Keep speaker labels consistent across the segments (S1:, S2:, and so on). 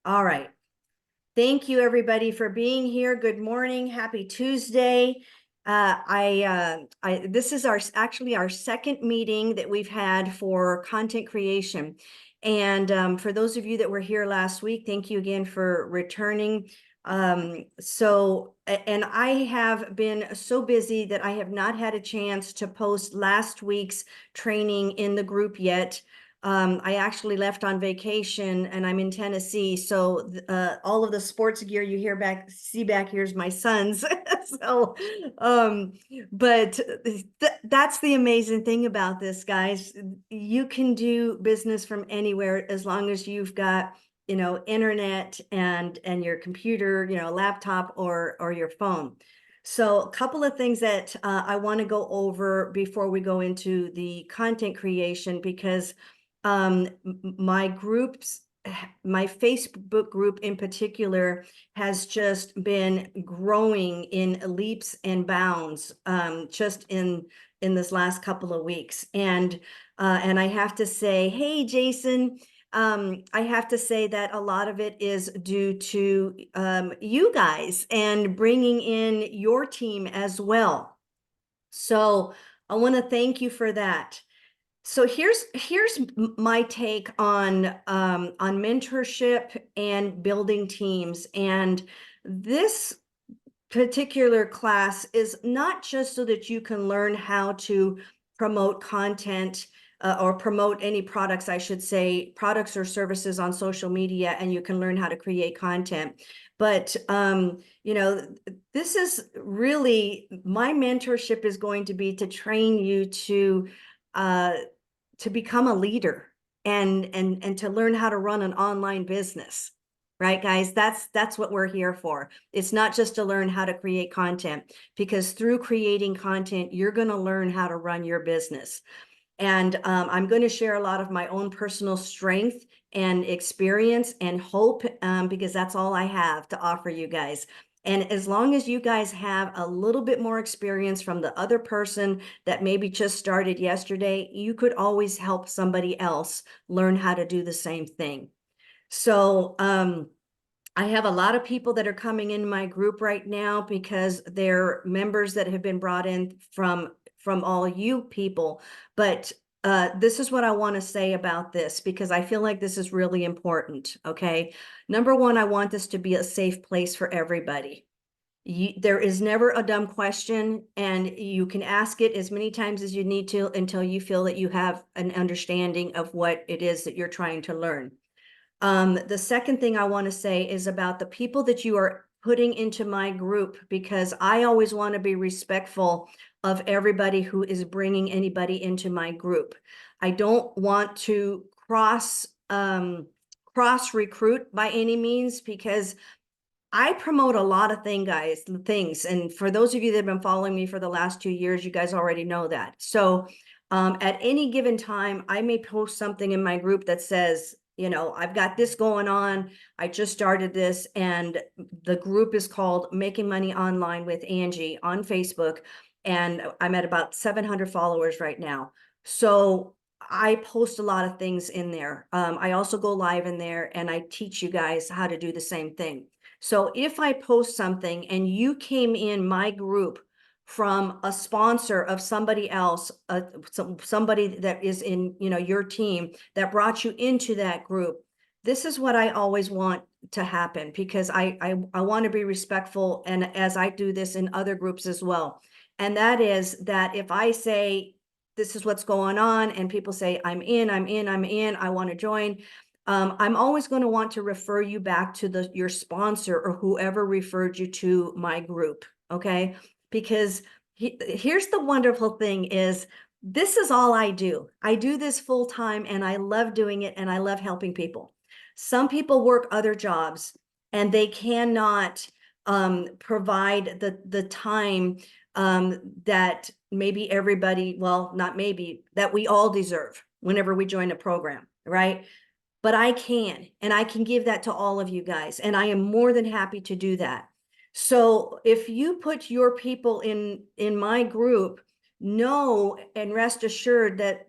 S1: All right. Thank you, everybody, for being here. Good morning. Happy Tuesday. This is actually our second meeting that we've had for content creation. And for those of you that were here last week, thank you again for returning. And I have been so busy that I have not had a chance to post last week's training in the group yet. I actually left on vacation and I'm in Tennessee. So all of the sports gear you see back here is my son's. So, um, but that's the amazing thing about this, guys. You can do business from anywhere as long as you've got, internet and your computer, laptop or your phone. So a couple of things that I want to go over before we go into the content creation, because my my Facebook group in particular has just been growing in leaps and bounds, just in this last couple of weeks. And I have to say, hey, Jason, I have to say that a lot of it is due to you guys and bringing in your team as well. So I want to thank you for that. So here's my take on mentorship and building teams. And this particular class is not just so that you can learn how to promote content or promote any products, I should say, products or services on social media, and you can learn how to create content. But this is really, my mentorship is going to be to train you uh, to become a leader and to learn how to run an online business. Right, guys? That's what we're here for. It's not just to learn how to create content, because through creating content, you're going to learn how to run your business. And I'm going to share a lot of my own personal strength and experience and hope, because that's all I have to offer you guys. And as long as you guys have a little bit more experience from the other person that maybe just started yesterday, you could always help somebody else learn how to do the same thing. So I have a lot of people that are coming in my group right now because they're members that have been brought in from all you people. But this is what I want to say about this, because I feel like this is really important. Okay. Number one, I want this to be a safe place for everybody. There is never a dumb question, and you can ask it as many times as you need to until you feel that you have an understanding of what it is that you're trying to learn. The second thing I want to say is about the people that you are putting into my group, because I always want to be respectful of everybody who is bringing anybody into my group. I don't want to cross recruit by any means, because I promote a lot of things. And for those of you that have been following me for the last 2 years, you guys already know that. So at any given time, I may post something in my group that says, I've got this going on. I just started this, and the group is called Making Money Online with Angie on Facebook. And I'm at about 700 followers right now. So I post a lot of things in there. I also go live in there and I teach you guys how to do the same thing. So if I post something and you came in my group from a sponsor of somebody else, somebody that is in, your team that brought you into that group, this is what I always want to happen, because I want to be respectful, and as I do this in other groups as well. And that is that if I say, this is what's going on, and people say, I'm in, I want to join, I'm always going to want to refer you back to your sponsor or whoever referred you to my group. Okay. Because here's the wonderful thing is, this is all I do. I do this full time and I love doing it and I love helping people. Some people work other jobs and they cannot provide the time that maybe everybody, well, not maybe, that we all deserve whenever we join a program, right? But I can, and I can give that to all of you guys. And I am more than happy to do that. So if you put your people in my group, know and rest assured that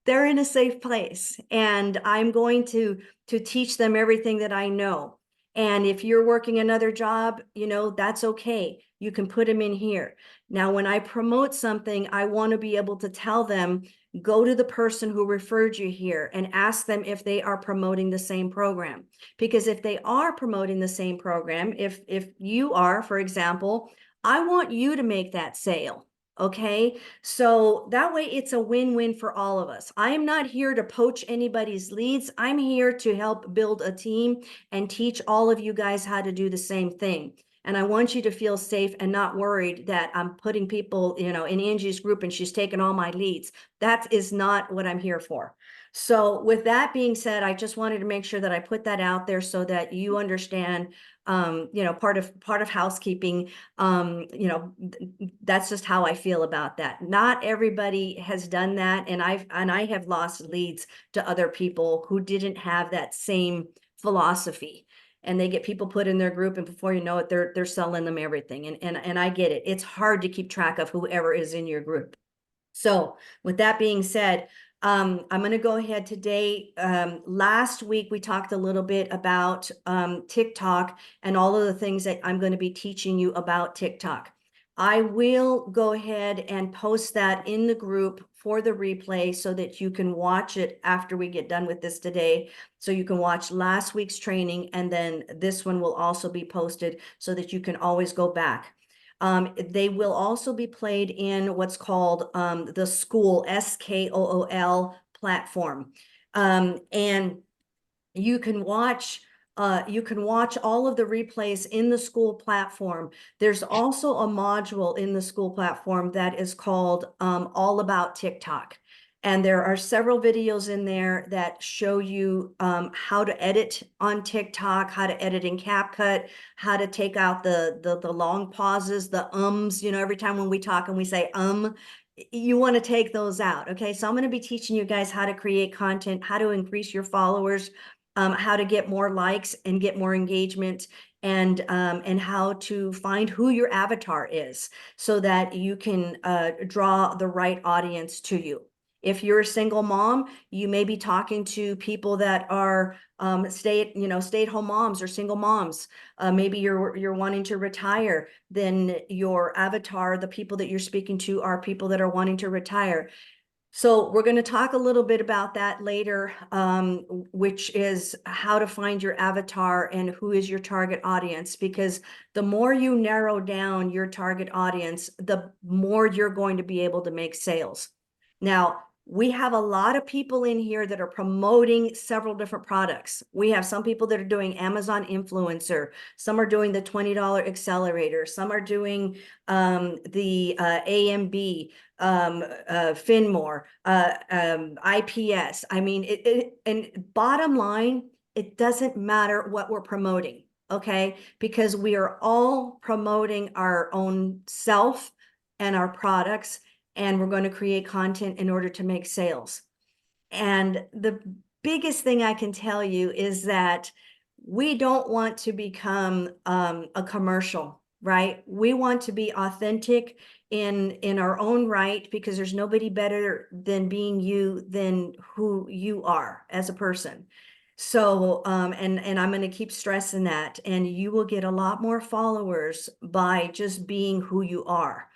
S1: they're in a safe place, and I'm going to teach them everything that I know. And if you're working another job, you know, that's okay. You can put them in here. Now, when I promote something, I want to be able to tell them, go to the person who referred you here and ask them if they are promoting the same program. Because if they are promoting the same program, if you are, for example, I want you to make that sale. Okay, so that way it's a win-win for all of us. I am not here to poach anybody's leads. I'm here to help build a team and teach all of you guys how to do the same thing. And I want you to feel safe and not worried that I'm putting people, you know, in Angie's group and she's taking all my leads. That is not what I'm here for. So with that being said, I just wanted to make sure that I put that out there so that you understand, you know, part of housekeeping, you know, that's just how I feel about that. Not everybody has done that, and I have lost leads to other people who didn't have that same philosophy. And they get people put in their group, and before you know it, they're selling them everything. And I get it. It's hard to keep track of whoever is in your group. So with that being said, I'm going to go ahead today. Last week, we talked a little bit about TikTok and all of the things that I'm going to be teaching you about TikTok. I will go ahead and post that in the group for the replay so that you can watch it after we get done with this today. So you can watch last week's training, and then this one will also be posted so that you can always go back. They will also be played in what's called the Skool, SKOOL platform. And you can watch all of the replays in the Skool platform. There's also a module in the Skool platform that is called All About TikTok. And there are several videos in there that show you how to edit on TikTok, how to edit in CapCut, how to take out the long pauses, the ums, you know, every time when we talk and we say you want to take those out. Okay, so I'm going to be teaching you guys how to create content, how to increase your followers, how to get more likes and get more engagement, and how to find who your avatar is so that you can draw the right audience to you. If you're a single mom, you may be talking to people that are stay-at-home moms or single moms. Maybe you're wanting to retire, then your avatar, the people that you're speaking to, are people that are wanting to retire. So we're going to talk a little bit about that later, which is how to find your avatar and who is your target audience, because the more you narrow down your target audience, the more you're going to be able to make sales. Now, we have a lot of people in here that are promoting several different products. We have some people that are doing Amazon influencer. Some are doing the $20 accelerator. Some are doing the AMB, Finmore, IPS. I mean, and bottom line, it doesn't matter what we're promoting, okay? Because we are all promoting our own self and our products, and we're going to create content in order to make sales. And the biggest thing I can tell you is that we don't want to become a commercial, right? We want to be authentic in our own right, because there's nobody better than being you than who you are as a person. So, and I'm going to keep stressing that, and you will get a lot more followers by just being who you are.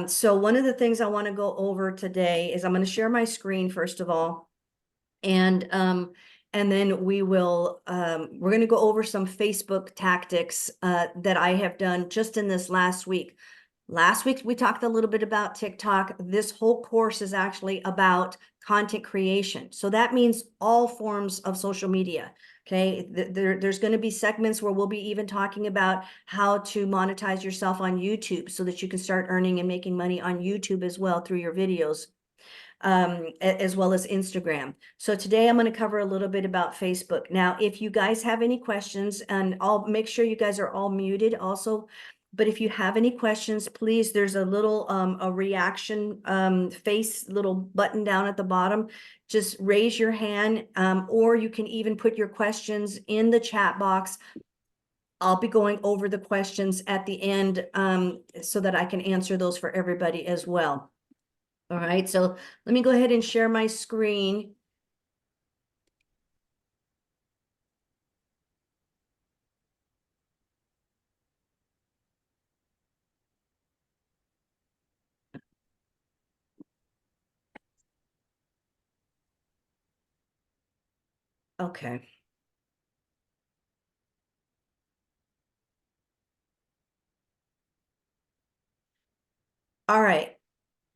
S1: So one of the things I want to go over today is I'm going to share my screen first of all, and then we're going to go over some Facebook tactics that I have done just in this last week. Last week we talked a little bit about TikTok. This whole course is actually about content creation. So that means all forms of social media. Okay, there's going to be segments where we'll be even talking about how to monetize yourself on YouTube so that you can start earning and making money on YouTube as well through your videos, as well as Instagram. So today I'm going to cover a little bit about Facebook. Now, if you guys have any questions, and I'll make sure you guys are all muted also, but if you have any questions, please, there's a little a reaction face little button down at the bottom. Just raise your hand, or you can even put your questions in the chat box. I'll be going over the questions at the end so that I can answer those for everybody as well. All right, so let me go ahead and share my screen. Okay. All right.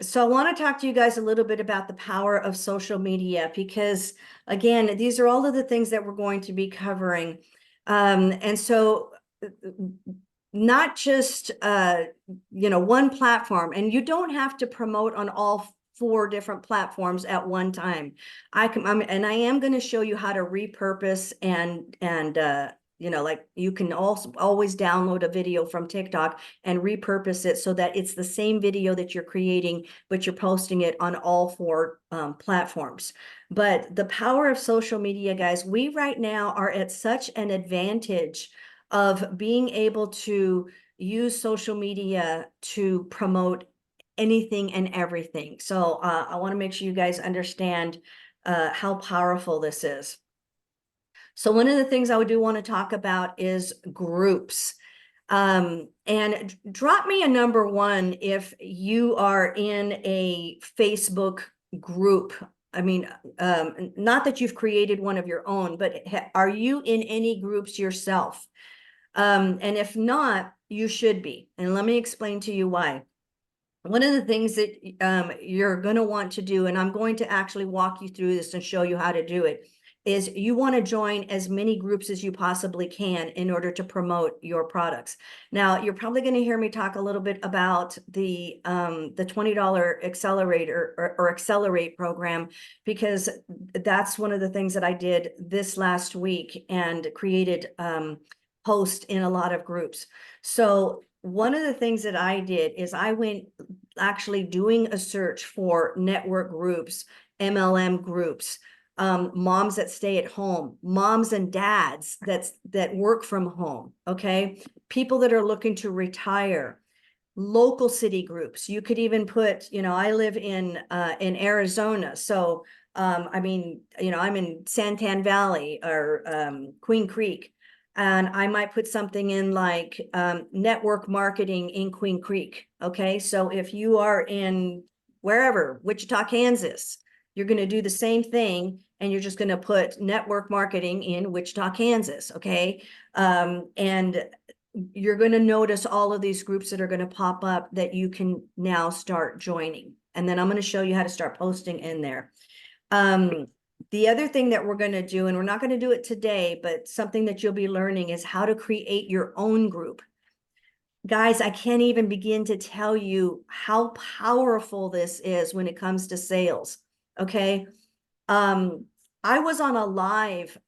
S1: So I want to talk to you guys a little bit about the power of social media because, again, these are all of the things that we're going to be covering. And so not just one platform, and you don't have to promote on all four different platforms at one time. And I am going to show you how to repurpose and like you can also always download a video from TikTok and repurpose it so that it's the same video that you're creating, but you're posting it on all four platforms. But the power of social media, guys, we right now are at such an advantage of being able to use social media to promote anything and everything. So I want to make sure you guys understand how powerful this is. So one of the things I would do want to talk about is groups. And drop me a number one if you are in a Facebook group. I mean, not that you've created one of your own, but are you in any groups yourself? And if not, you should be. And let me explain to you why. One of the things that you're going to want to do, and I'm going to actually walk you through this and show you how to do it, is you want to join as many groups as you possibly can in order to promote your products. Now, you're probably going to hear me talk a little bit about the $20 accelerator or accelerate program, because that's one of the things that I did this last week and created post in a lot of groups. So one of the things that I did is I went actually doing a search for network groups, MLM groups, moms that stay at home, moms and dads that work from home, okay? People that are looking to retire, local city groups. You could even put, I live in Arizona, so I mean, I'm in Santan Valley or Queen Creek, and I might put something in like network marketing in Queen Creek. Okay, so if you are in wherever, Wichita, Kansas, you're going to do the same thing, and you're just going to put network marketing in Wichita, Kansas. Okay, and you're going to notice all of these groups that are going to pop up that you can now start joining. And then I'm going to show you how to start posting in there. The other thing that we're going to do, and we're not going to do it today, but something that you'll be learning is how to create your own group. Guys, I can't even begin to tell you how powerful this is when it comes to sales. Okay. I was on a live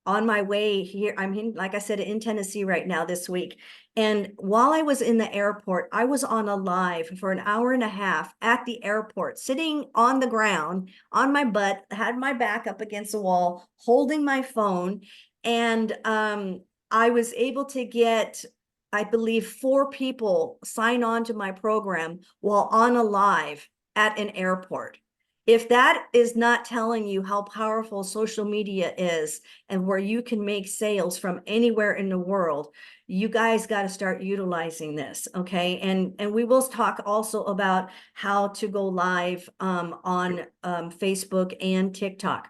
S1: on my way here. I'm in, like I said, in Tennessee right now this week. And while I was in the airport, I was on a live for an hour and a half at the airport, sitting on the ground on my butt, had my back up against the wall, holding my phone. And I was able to get, I believe, 4 people sign on to my program while on a live at an airport. If that is not telling you how powerful social media is and where you can make sales from anywhere in the world, you guys got to start utilizing this. Okay. And we will talk also about how to go live on Facebook and TikTok.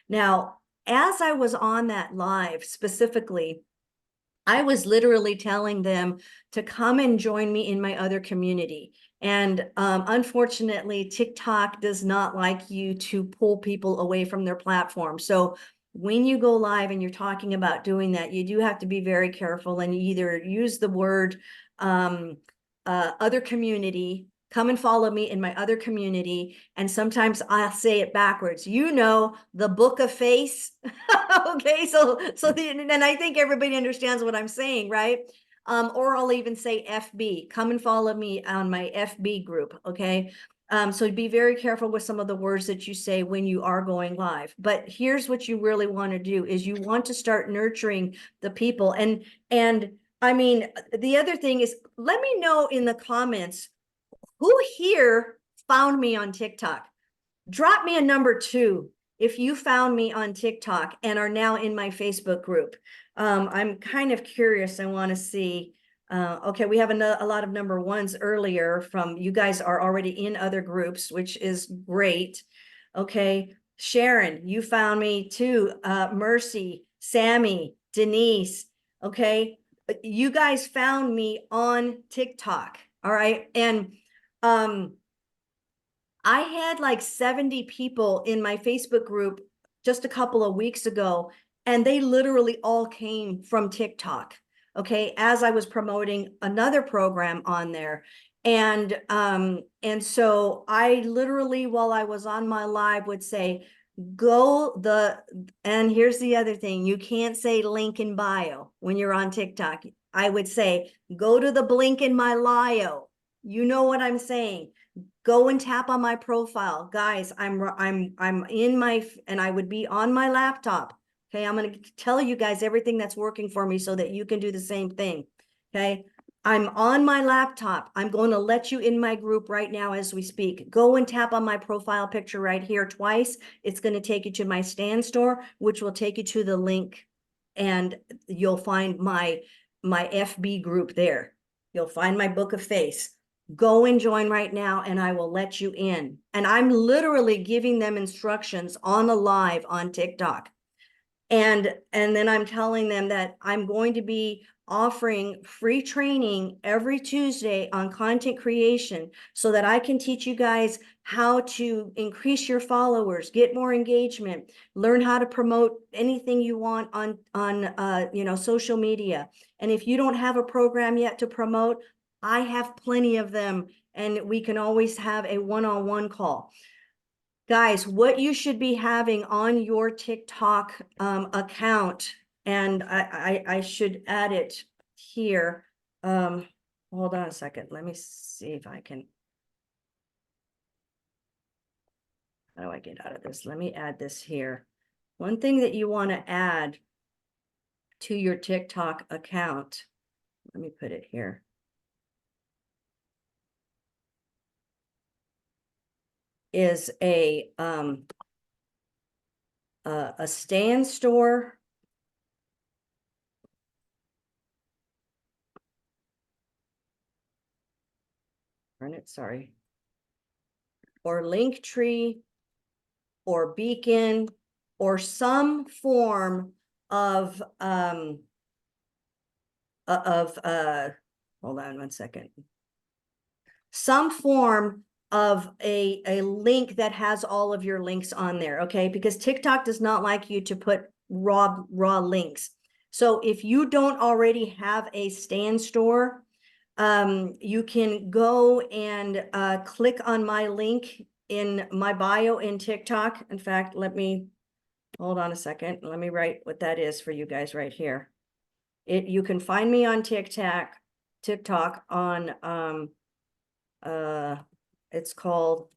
S1: Now, as I was on that live specifically, I was literally telling them to come and join me in my other community. And unfortunately, TikTok does not like you to pull people away from their platform. So when you go live and you're talking about doing that, you do have to be very careful and either use the word other community, come and follow me in my other community. And sometimes I'll say it backwards, the book of face. Okay, and I think everybody understands what I'm saying, right? Or I'll even say FB, come and follow me on my FB group. Okay. So be very careful with some of the words that you say when you are going live. But here's what you really want to do is you want to start nurturing the people. And I mean, the other thing is, let me know in the comments who here found me on TikTok. Drop me a number 2 if you found me on TikTok and are now in my Facebook group. I'm kind of curious. I want to see. Okay, we have a lot of number 1s earlier from you guys are already in other groups, which is great. Okay, Sharon, you found me too. Mercy, Sammy, Denise. Okay, you guys found me on TikTok. All right, and I had like 70 people in my Facebook group just a couple of weeks ago, and they literally all came from TikTok. Okay, as I was promoting another program on there. And so I literally, while I was on my live, would say, and here's the other thing, you can't say link in bio when you're on TikTok. I would say, go to the link in my bio. You know what I'm saying? Go and tap on my profile, guys. I'm in my, and I would be on my laptop. Okay, I'm going to tell you guys everything that's working for me so that you can do the same thing. Okay, I'm on my laptop. I'm going to let you in my group right now as we speak. Go and tap on my profile picture right here twice. It's going to take you to my stand store, which will take you to the link, and you'll find my FB group there. You'll find my book of face. Go and join right now and I will let you in. And I'm literally giving them instructions on a live on TikTok. And then I'm telling them that I'm going to be offering free training every Tuesday on content creation so that I can teach you guys how to increase your followers, get more engagement, learn how to promote anything you want on social media. And if you don't have a program yet to promote, I have plenty of them, and we can always have a one-on-one call. Guys, what you should be having on your TikTok account, and I should add it here. Hold on a second. Let me see if I can. How do I get out of this? Let me add this here. One thing that you want to add to your TikTok account, let me put it here. Is a stand store. Run it, sorry. Or Linktree, or Beacon, or some form of hold on one second. Some form of a link that has all of your links on there, okay? Because TikTok does not like you to put raw links. So if you don't already have a stand store, you can go and click on my link in my bio in TikTok. In fact, let me hold on a second. Let me write what that is for you guys right here. You can find me on TikTok on it's called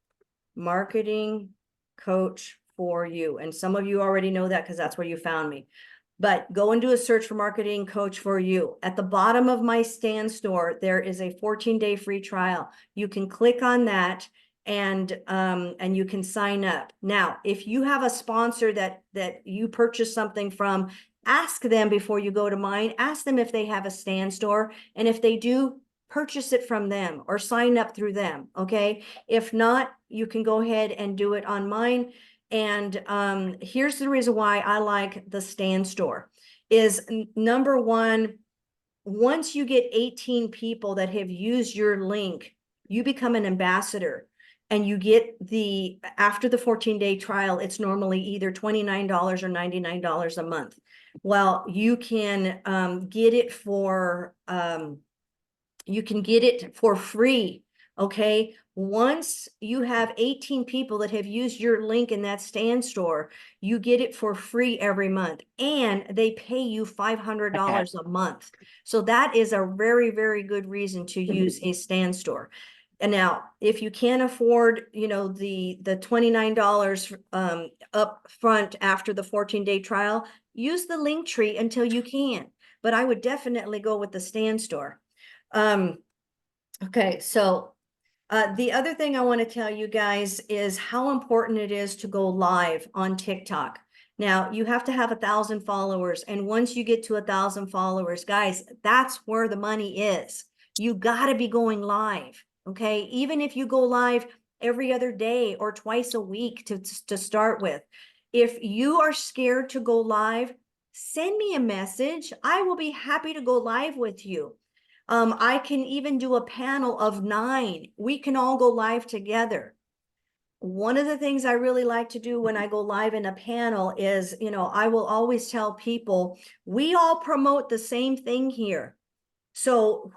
S1: Marketing Coach for You. And some of you already know that because that's where you found me. But go and do a search for Marketing Coach for You. At the bottom of my stand store, there is a 14-day free trial. You can click on that and you can sign up. Now, if you have a sponsor that you purchase something from, ask them before you go to mine. Ask them if they have a stand store. And if they do, purchase it from them or sign up through them. Okay. If not, you can go ahead and do it on mine. And here's the reason why I like the stand store is number one, once you get 18 people that have used your link, you become an ambassador. And you get after the 14-day trial, it's normally either $29 or $99 a month. Well, you can get it for free. Okay. Once you have 18 people that have used your link in that stand store, you get it for free every month, and they pay you $500 a month. So that is a very, very good reason to use a stand store. And now, if you can't afford, the $29 up front after the 14-day trial, use the Linktree until you can. But I would definitely go with the stand store. Okay, so The other thing I want to tell you guys is how important it is to go live on TikTok. Now, you have to have 1,000 followers. And once you get to 1,000 followers, guys, that's where the money is. You got to be going live. Okay. Even if you go live every other day or twice a week to start with. If you are scared to go live, send me a message. I will be happy to go live with you. I can even do a panel of 9. We can all go live together. One of the things I really like to do when I go live in a panel is, I will always tell people, we all promote the same thing here. So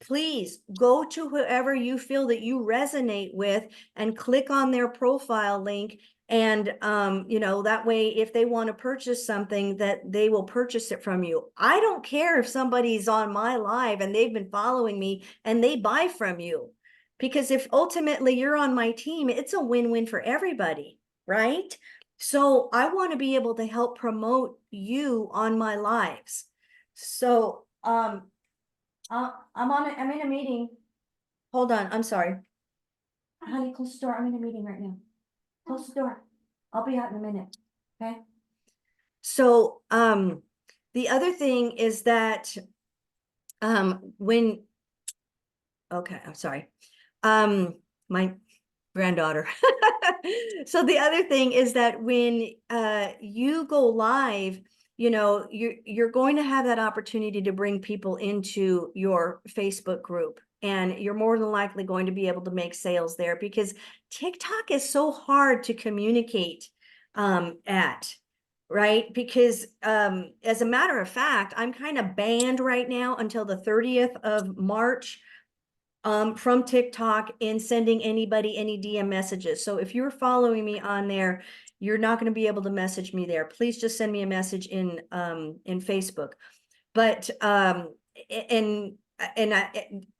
S1: please go to whoever you feel that you resonate with and click on their profile link. And, that way, if they want to purchase something, that they will purchase it from you. I don't care if somebody's on my live and they've been following me and they buy from you, because if ultimately you're on my team, it's a win-win for everybody, right? So I want to be able to help promote you on my lives. So, I'm in a meeting. Hold on, I'm sorry. Honey, close the door. I'm in a meeting right now. Close the door. I'll be out in a minute. Okay. So, the other thing is that, okay, I'm sorry. My granddaughter. So the other thing is that when, you go live, you're going to have that opportunity to bring people into your Facebook group, and you're more than likely going to be able to make sales there, because TikTok is so hard to communicate at, right? Because as a matter of fact, I'm kind of banned right now until the 30th of March from TikTok in sending anybody any DM messages. So if you're following me on there, you're not going to be able to message me there. Please just send me a message in Facebook. But and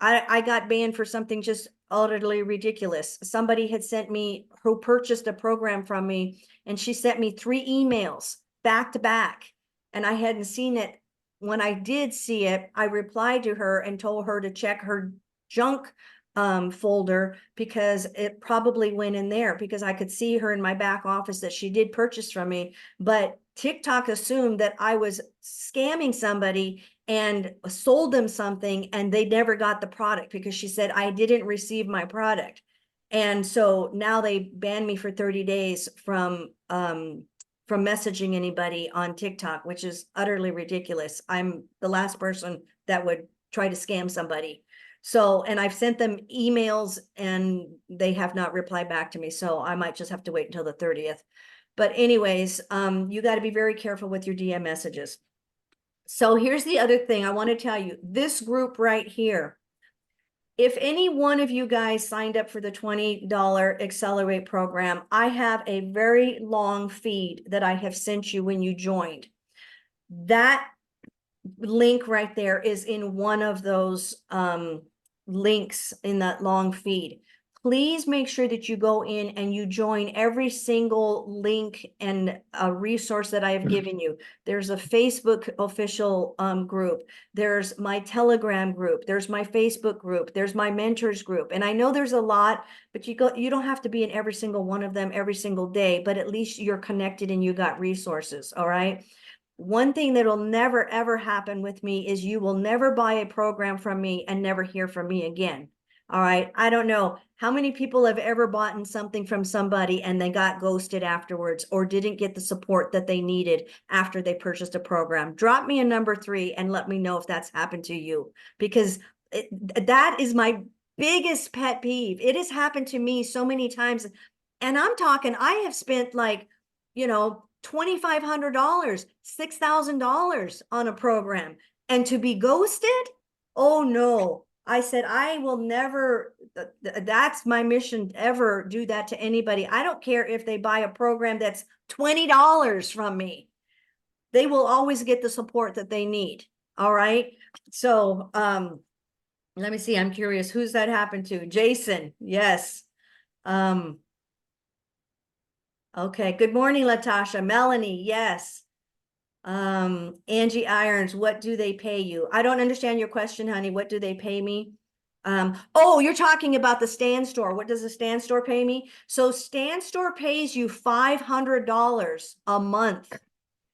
S1: I got banned for something just utterly ridiculous. Somebody had sent me, who purchased a program from me, and she sent me 3 emails back to back, and I hadn't seen it. When I did see it, I replied to her and told her to check her junk folder, because it probably went in there, because I could see her in my back office that she did purchase from me. But TikTok assumed that I was scamming somebody and sold them something, and they never got the product, because she said I didn't receive my product. And so now they banned me for 30 days from messaging anybody on TikTok, which is utterly ridiculous. I'm the last person that would try to scam somebody. So, and I've sent them emails and they have not replied back to me. So I might just have to wait until the 30th. But anyways, you got to be very careful with your DM messages. So here's the other thing I want to tell you. This group right here, if any one of you guys signed up for the $20 Accelerate program, I have a very long feed that I have sent you when you joined. That link right there is in one of those links in that long feed. Please make sure that you go in and you join every single link and a resource that I have given you. There's a Facebook official group. There's my Telegram group. There's my Facebook group. There's my mentors group. And I know there's a lot, but you don't have to be in every single one of them every single day, but at least you're connected and you got resources. All right. One thing that'll never, ever happen with me is you will never buy a program from me and never hear from me again. All right. I don't know how many people have ever bought something from somebody and they got ghosted afterwards, or didn't get the support that they needed after they purchased a program. Drop me a number 3 and let me know if that's happened to you, because that is my biggest pet peeve. It has happened to me so many times. And I'm talking, I have spent like, $2,500, $6,000 on a program, and to be ghosted. Oh no. I said, I will never, that's my mission, ever do that to anybody. I don't care if they buy a program that's $20 from me. They will always get the support that they need. All right. So, let me see. I'm curious. Who's that happened to? Jason. Yes. Okay. Good morning, Latasha. Melanie. Yes. Angie Irons, what do they pay you? I don't understand your question, honey. What do they pay me? Oh, you're talking about the Stand Store. What does the Stand Store pay me? So Stand Store pays you $500 a month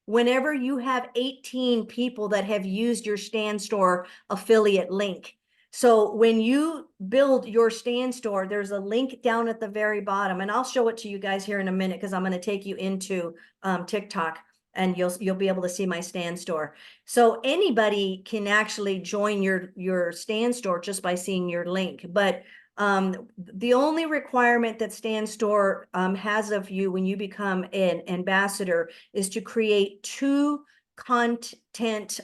S1: whenever you have 18 people that have used your Stand Store affiliate link. So when you build your Stand Store, there's a link down at the very bottom, and I'll show it to you guys here in a minute because I'm going to take you into TikTok, and you'll be able to see my Stand Store. So anybody can actually join your Stand Store just by seeing your link. But the only requirement that Stand Store has of you when you become an ambassador is to create 2 content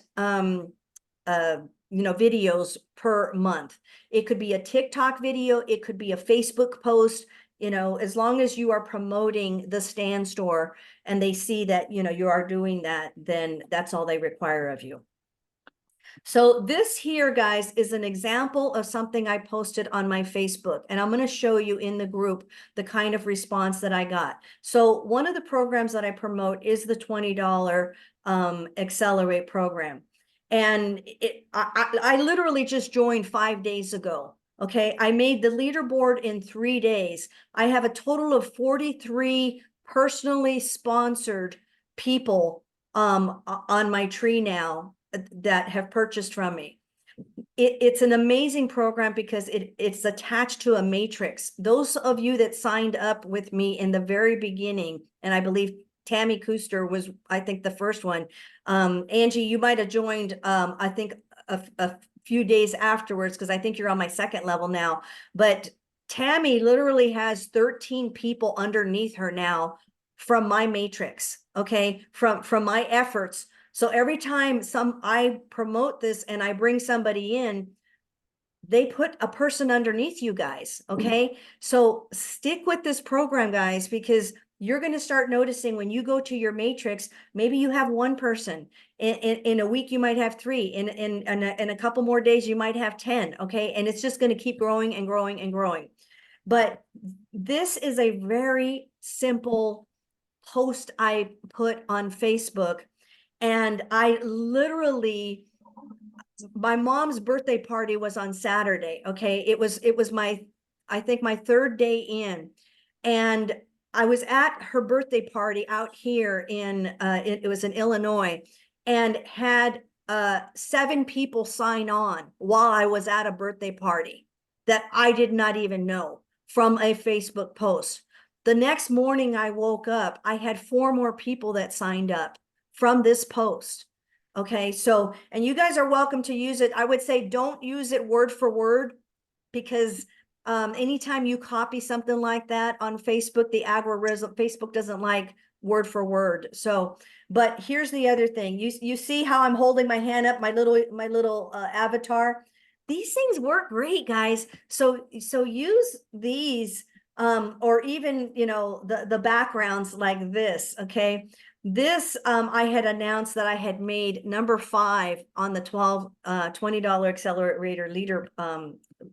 S1: videos per month. It could be a TikTok video, it could be a Facebook post, as long as you are promoting the Stand Store and they see that, you are doing that, then that's all they require of you. So this here, guys, is an example of something I posted on my Facebook, and I'm going to show you in the group the kind of response that I got. So one of the programs that I promote is the $20 Accelerate program. And I literally just joined 5 days ago. Okay, I made the leaderboard in 3 days. I have a total of 43 personally sponsored people on my tree now that have purchased from me. It's an amazing program because it's attached to a matrix. Those of you that signed up with me in the very beginning, and I believe Tammy Kuster was, I think, the first one. Angie, you might have joined, I think, a few days afterwards, because I think you're on my second level now. But Tammy literally has 13 people underneath her now from my matrix, okay, from my efforts. So every time I promote this and I bring somebody in, they put a person underneath you guys, okay? So stick with this program, guys, because you're going to start noticing when you go to your matrix, maybe you have 1 person. In a week, you might have 3. In a couple more days, you might have 10, okay? And it's just going to keep growing and growing and growing. But this is a very simple post I put on Facebook. And I literally, my mom's birthday party was on Saturday. Okay. It was I think my 3rd day in, and I was at her birthday party out here it was in Illinois, and had 7 people sign on while I was at a birthday party that I did not even know from a Facebook post. The next morning I woke up, I had 4 more people that signed up from this post. Okay, so, and you guys are welcome to use it. I would say don't use it word for word, because anytime you copy something like that on Facebook, the algorithm, Facebook doesn't like word for word. So, but here's the other thing. You see how I'm holding my hand up, my little avatar. These things work great, guys. So use these, or even, the backgrounds like this. Okay. This, I had announced that I had made number 5 on the $20 Accelerator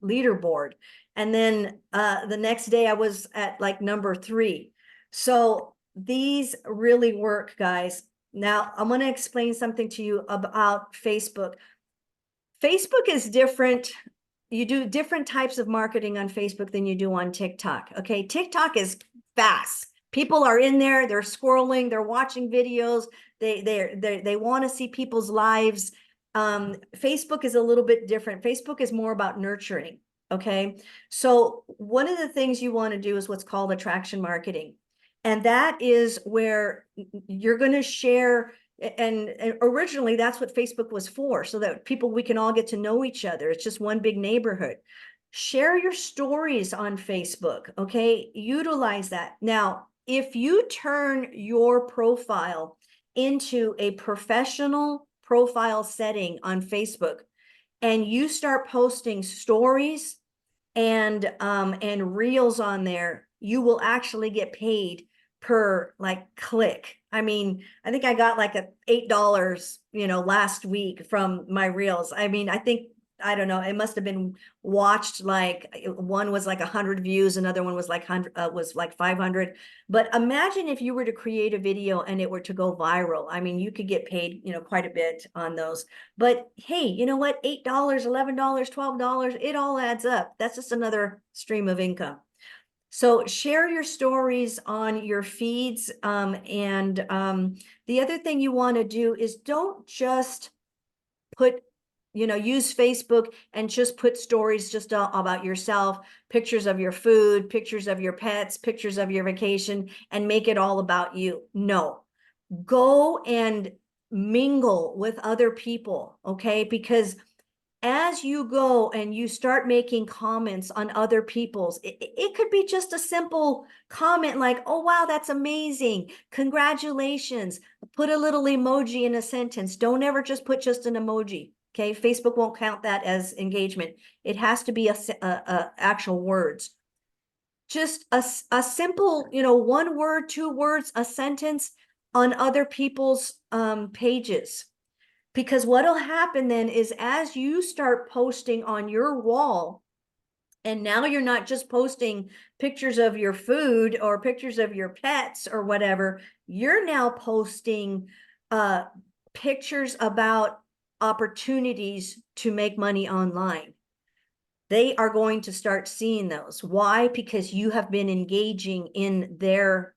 S1: leaderboard. And then the next day I was at like number 3. So these really work, guys. Now I'm going to explain something to you about Facebook. Facebook is different. You do different types of marketing on Facebook than you do on TikTok. Okay, TikTok is fast. People are in there, they're scrolling, they're watching videos, they want to see people's lives. Facebook is a little bit different. Facebook is more about nurturing. Okay, so one of the things you want to do is what's called attraction marketing, and that is where you're going to share. And originally that's what Facebook was for, so that we can all get to know each other. It's just one big neighborhood. Share your stories on Facebook. Okay, utilize that. Now, if you turn your profile into a professional profile setting on Facebook, and you start posting stories and reels on there, you will actually get paid per like click. I mean, I think I got like $8, last week from my reels. I mean, I think I don't know, it must have been watched like one was like 100 views, another one was like 500. But imagine if you were to create a video and it were to go viral. I mean, you could get paid, quite a bit on those. But hey, you know what? $8, $11, $12, it all adds up. That's just another stream of income. So share your stories on your feeds. And the other thing you want to do is don't just put, use Facebook and just put stories just about yourself, pictures of your food, pictures of your pets, pictures of your vacation, and make it all about you. No, go and mingle with other people, okay? Because as you go and you start making comments on other people's, it could be just a simple comment like, oh, wow, that's amazing. Congratulations. Put a little emoji in a sentence. Don't ever just put just an emoji. Okay. Facebook won't count that as engagement. It has to be a actual words. Just a simple, 1 word, 2 words, a sentence on other people's pages. Because what'll happen then is as you start posting on your wall, and now you're not just posting pictures of your food or pictures of your pets or whatever, you're now posting pictures about opportunities to make money online. They are going to start seeing those. Why? Because you have been engaging in their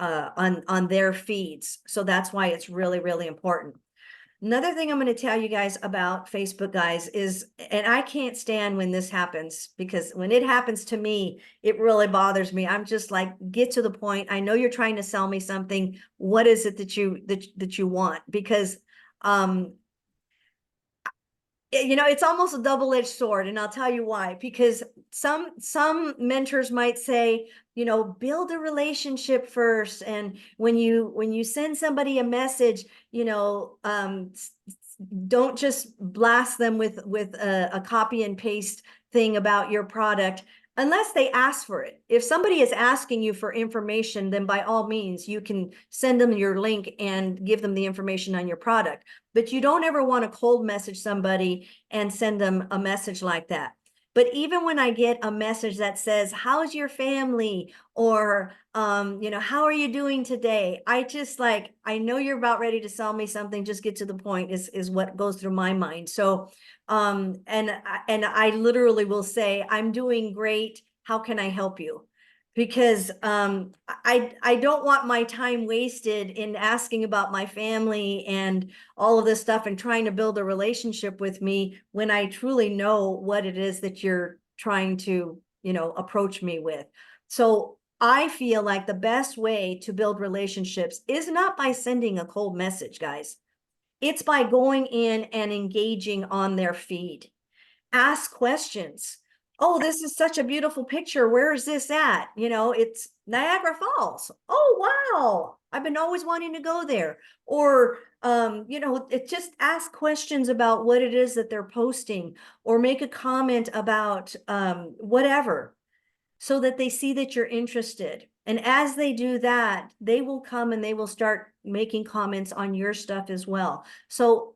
S1: on their feeds. So that's why it's really, really important. Another thing I'm going to tell you guys about Facebook, guys, is, and I can't stand when this happens, because when it happens to me, it really bothers me. I'm just like, get to the point. I know you're trying to sell me something. What is it that you want? Because it's almost a double-edged sword, and I'll tell you why. Because some mentors might say, build a relationship first, and when you send somebody a message, don't just blast them with a copy and paste thing about your product unless they ask for it. If somebody is asking you for information, then by all means, you can send them your link and give them the information on your product. But you don't ever want to cold message somebody and send them a message like that. But even when I get a message that says, how's your family? Or, how are you doing today? I just like, I know you're about ready to sell me something. Just get to the point is what goes through my mind. So, and I literally will say, I'm doing great. How can I help you? Because I don't want my time wasted in asking about my family and all of this stuff and trying to build a relationship with me when I truly know what it is that you're trying to, approach me with. So I feel like the best way to build relationships is not by sending a cold message, guys. It's by going in and engaging on their feed. Ask questions. Oh, this is such a beautiful picture. Where is this at? It's Niagara Falls. Oh, wow. I've been always wanting to go there. Or, it just ask questions about what it is that they're posting, or make a comment about whatever, so that they see that you're interested. And as they do that, they will come and they will start making comments on your stuff as well. So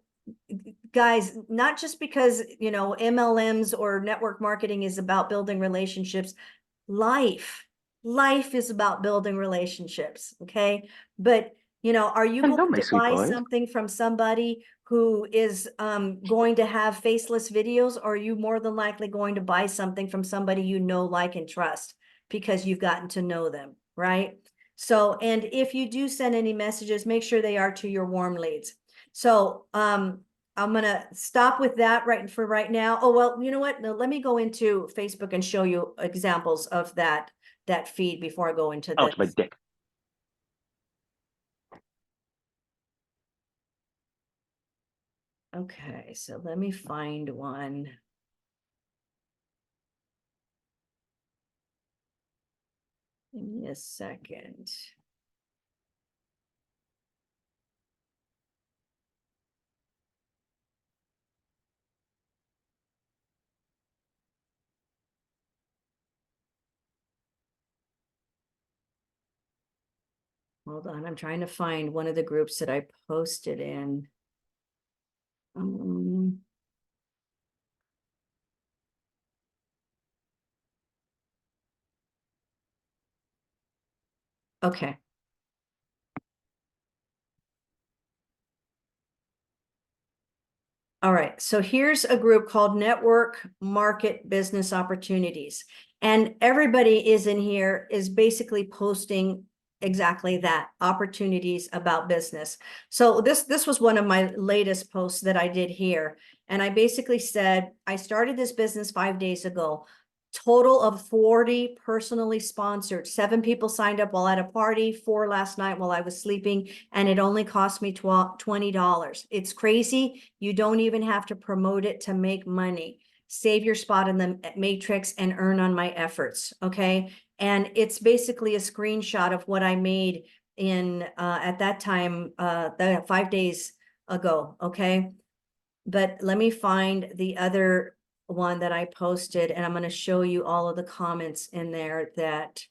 S1: guys, not just because, MLMs or network marketing is about building relationships, life is about building relationships. Okay. But, are you
S2: Hello,
S1: going
S2: my
S1: to
S2: sweet
S1: buy
S2: boys.
S1: something from somebody who is going to have faceless videos, or are you more than likely going to buy something from somebody you know, like, and trust because you've gotten to know them, right? So, and if you do send any messages, make sure they are to your warm leads. So I'm gonna stop with that right now. Oh, well, you know what? No, let me go into Facebook and show you examples of that feed before I go into
S2: Ouch, my
S1: this.
S2: dick.
S1: Okay, so let me find one. Give me a second. Hold on, I'm trying to find one of the groups that I posted in. Okay. All right, so here's a group called Network Market Business Opportunities. And everybody is in here is basically posting exactly that, opportunities about business. So this was one of my latest posts that I did here. And I basically said, I started this business 5 days ago. Total of 40 personally sponsored. 7 people signed up while at a party, 4 last night while I was sleeping, and it only cost me $20. It's crazy. You don't even have to promote it to make money. Save your spot in the matrix and earn on my efforts, okay? And it's basically a screenshot of what I made in at that time, 5 days ago, okay? But let me find the other one that I posted, and I'm going to show you all of the comments in there that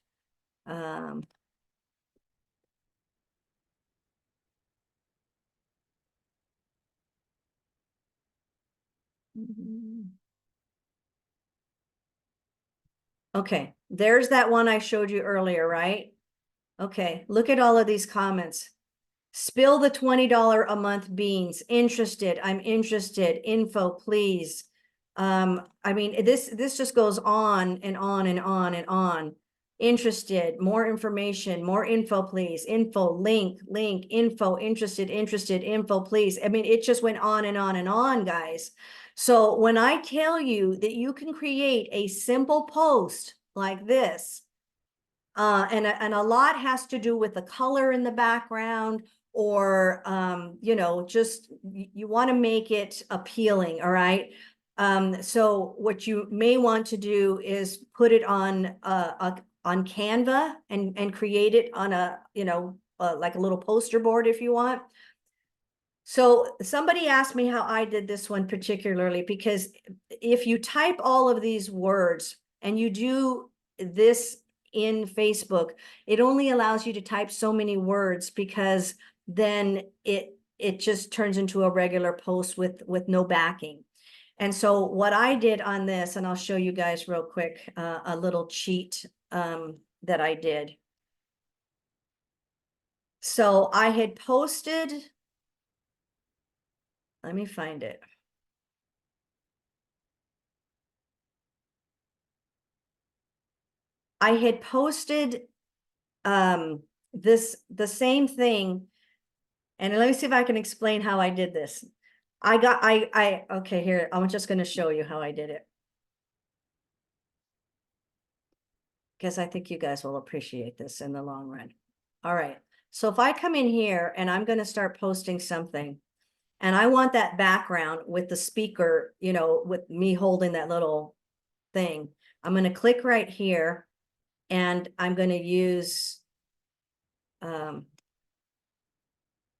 S1: okay, there's that one I showed you earlier, right? Okay, look at all of these comments. Spill the $20 a month beans. Interested. I'm interested. Info, please. I mean, this just goes on and on and on and on. Interested, more information, more info, please. Info, link, info, interested, info, please. I mean, it just went on and on and on, guys. So when I tell you that you can create a simple post like this, and a lot has to do with the color in the background, or you know, just you want to make it appealing, all right? So what you may want to do is put it on on Canva and create it on a, you know, like a little poster board if you want. So somebody asked me how I did this one particularly, because if you type all of these words and you do this in Facebook, it only allows you to type so many words, because then it just turns into a regular post with no backing. And so what I did on this, and I'll show you guys real quick, a little cheat that I did. So I had posted, let me find it. I had posted the same thing, and let me see if I can explain how I did this. Okay, here, I'm just going to show you how I did it, because I think you guys will appreciate this in the long run. All right, so if I come in here and I'm going to start posting something, and I want that background with the speaker, you know, with me holding that little thing, I'm going to click right here, and I'm going to use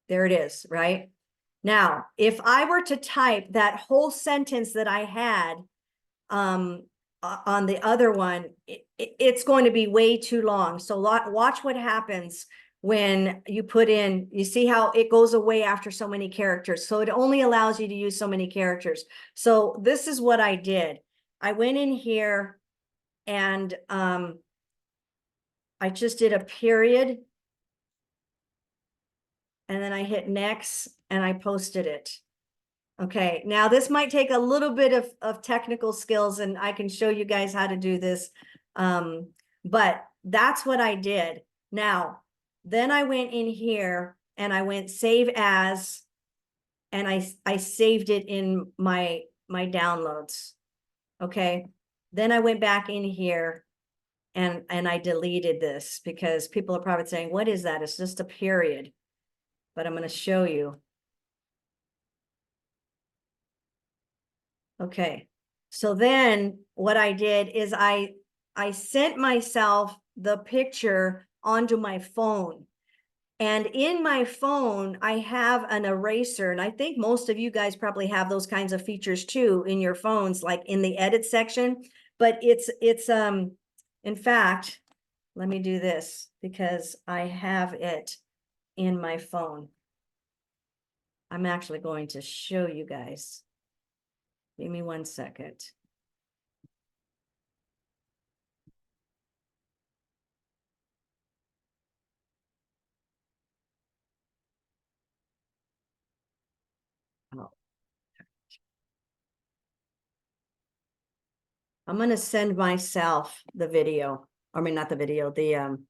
S1: there it is, right? Now, if I were to type that whole sentence that I had on the other one, it's going to be way too long. So watch what happens when you put in, you see how it goes away after so many characters. So it only allows you to use so many characters. So this is what I did. I went in here and I just did a period, and then I hit next and I posted it. Okay, now this might take a little bit of technical skills, and I can show you guys how to do this. But that's what I did. Now, then I went in here and I went save as, and I saved it in my downloads. Okay, then I went back in here and I deleted this, because people are probably saying, what is that? It's just a period. But I'm going to show you. Okay, so then what I did is I sent myself the picture onto my phone. And in my phone, I have an eraser. And I think most of you guys probably have those kinds of features too in your phones, like in the edit section. But it's in fact, let me do this, because I have it in my phone. I'm actually going to show you guys. Give me 1 second. I'm gonna send myself the video. I mean, not the video, the and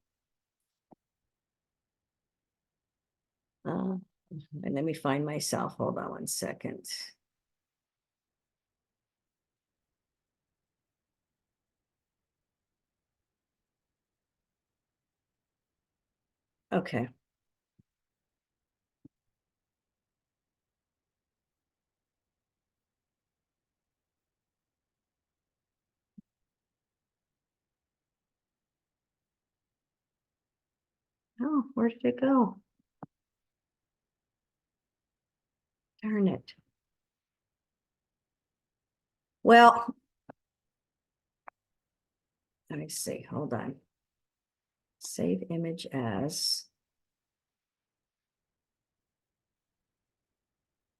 S1: let me find myself. Hold on 1 second. Okay. Oh, where did it go? Darn it. Well, let me see. Hold on. Save image as.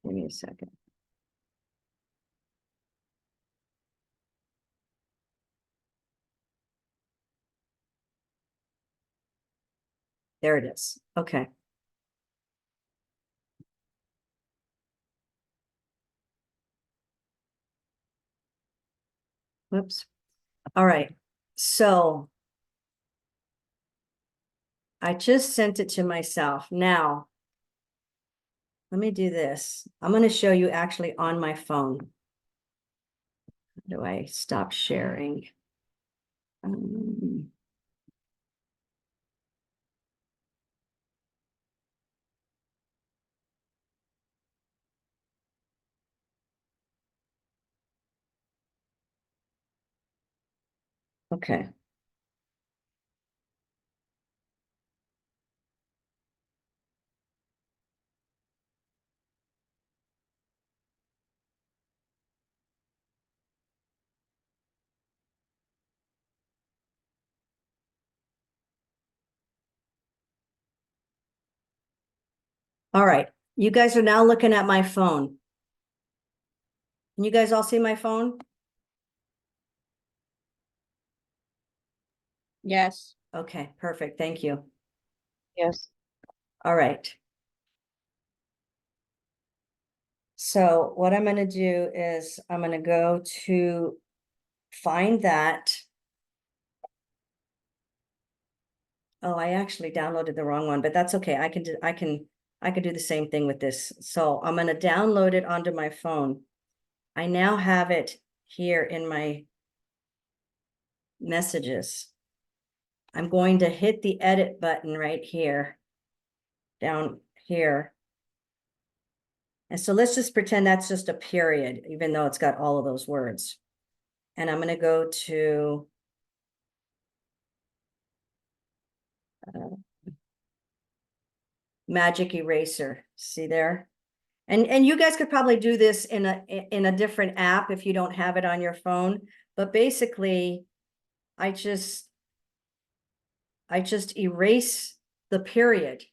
S1: Give me a second. There it is. Okay. Whoops. All right. So I just sent it to myself. Now, let me do this. I'm going to show you actually on my phone. How do I stop sharing? Okay. All right. You guys are now looking at my phone. Can you guys all see my phone?
S2: Yes.
S1: Okay, perfect. Thank you.
S2: Yes.
S1: All right. So what I'm going to do is I'm going to go to find that. Oh, I actually downloaded the wrong one, but that's okay. I can do the same thing with this. So I'm going to download it onto my phone. I now have it here in my messages. I'm going to hit the edit button right here, down here. And so let's just pretend that's just a period, even though it's got all of those words. And I'm going to go to Magic Eraser. See there? And you guys could probably do this in a different app if you don't have it on your phone. But basically, I just erase the period.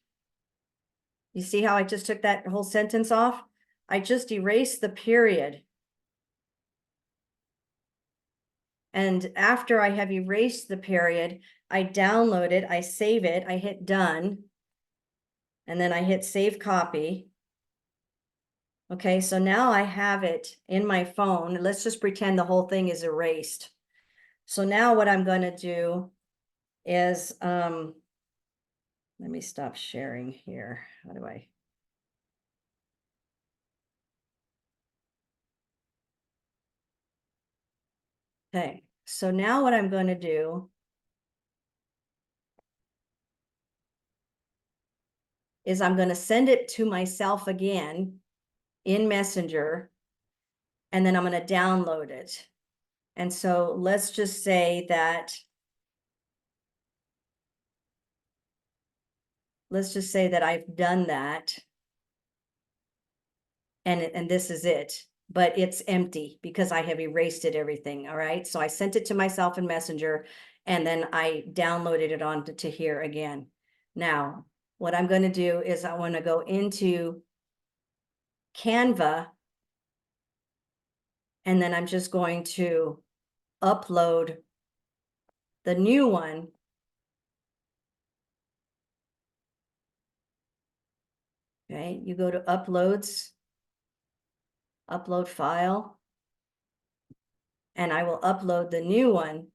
S1: You see how I just took that whole sentence off? I just erase the period. And after I have erased the period, I download it, I save it, I hit done. And then I hit save copy. Okay, so now I have it in my phone. Let's just pretend the whole thing is erased. So now what I'm going to do is, let me stop sharing here. How do I? Okay, so now what I'm going to do is I'm going to send it to myself again in Messenger, and then I'm going to download it. And so let's just say that, I've done that. And this is it, but it's empty because I have erased it everything. All right. So I sent it to myself in Messenger, and then I downloaded it onto to here again. Now, what I'm going to do is I want to go into Canva, and then I'm just going to upload the new one. Okay, you go to uploads, upload file. and I will upload the new one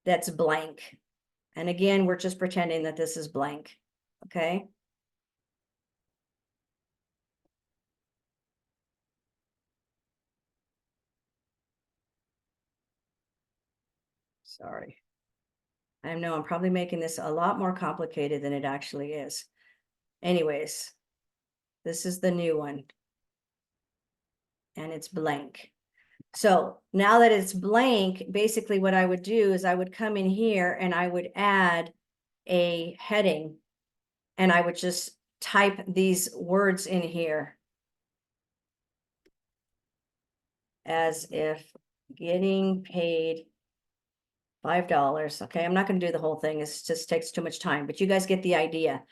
S1: that's blank. And again, we're just pretending that this is blank, okay? Sorry. I know I'm probably making this a lot more complicated than it actually is. Anyways, this is the new one. And it's blank. So now that it's blank, basically what I would do is I would come in here and I would add a heading, and I would just type these words in here. As if getting paid $5. Okay, I'm not going to do the whole thing. It just takes too much time, but you guys get the idea.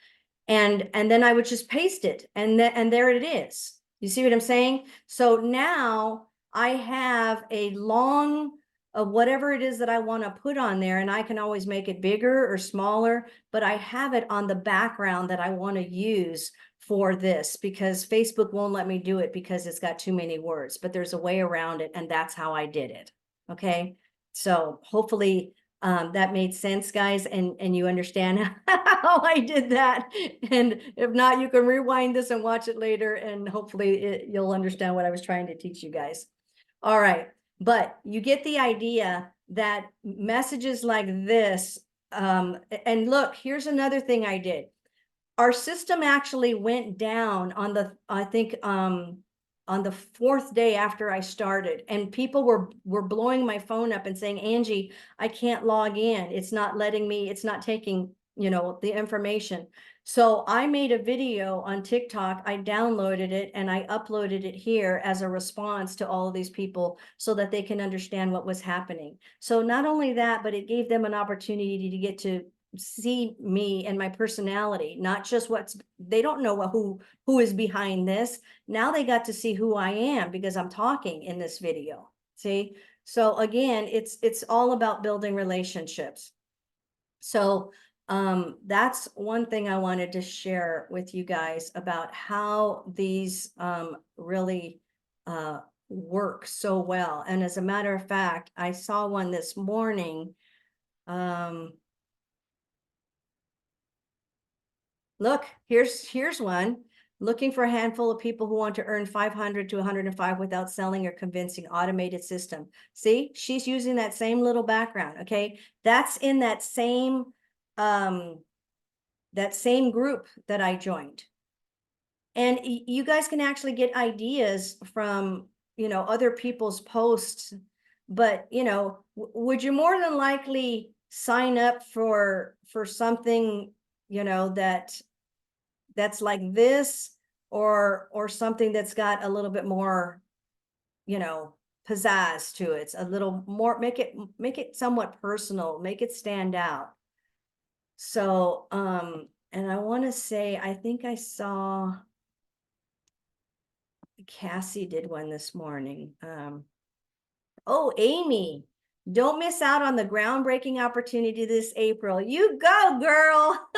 S1: And then I would just paste it, and there it is. You see what I'm saying? So now I have a long of whatever it is that I want to put on there, and I can always make it bigger or smaller, but I have it on the background that I want to use for this, because Facebook won't let me do it because it's got too many words, but there's a way around it, and that's how I did it. Okay, so hopefully that made sense, guys, and you understand how I did that. And if not, you can rewind this and watch it later, and hopefully you'll understand what I was trying to teach you guys. All right, but you get the idea that messages like this, and look, here's another thing I did. Our system actually went down on the, I think, on the 4th day after I started, and people were blowing my phone up and saying, Angie, I can't log in. It's not letting me, it's not taking, the information. So I made a video on TikTok. I downloaded it and I uploaded it here as a response to all of these people so that they can understand what was happening. So not only that, but it gave them an opportunity to get to see me and my personality, not just they don't know who is behind this. Now they got to see who I am because I'm talking in this video. See? So again, it's all about building relationships. So that's one thing I wanted to share with you guys about how these really work so well. And as a matter of fact, I saw one this morning. Look, here's one. Looking for a handful of people who want to earn 500 to 105 without selling or convincing, automated system. See, she's using that same little background. Okay, that's in that same group that I joined. And you guys can actually get ideas from, other people's posts, but, would you more than likely sign up for something, that's like this, or something that's got a little bit more, pizzazz to it, a little more, make it somewhat personal, make it stand out. So and I want to say, I think I saw Cassie did one this morning. Oh, Amy, don't miss out on the groundbreaking opportunity this April. You go, girl.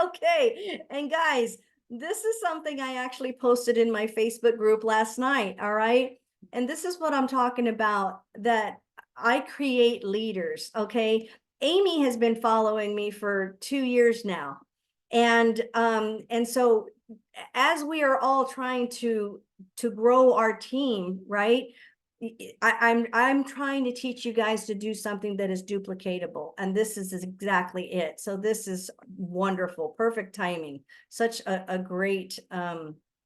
S1: Okay. And guys, this is something I actually posted in my Facebook group last night. All right. And this is what I'm talking about, that I create leaders. Okay. Amy has been following me for 2 years now. And so as we are all trying to grow our team, right? I'm trying to teach you guys to do something that is duplicatable, and this is exactly it. So this is wonderful, perfect timing, such a great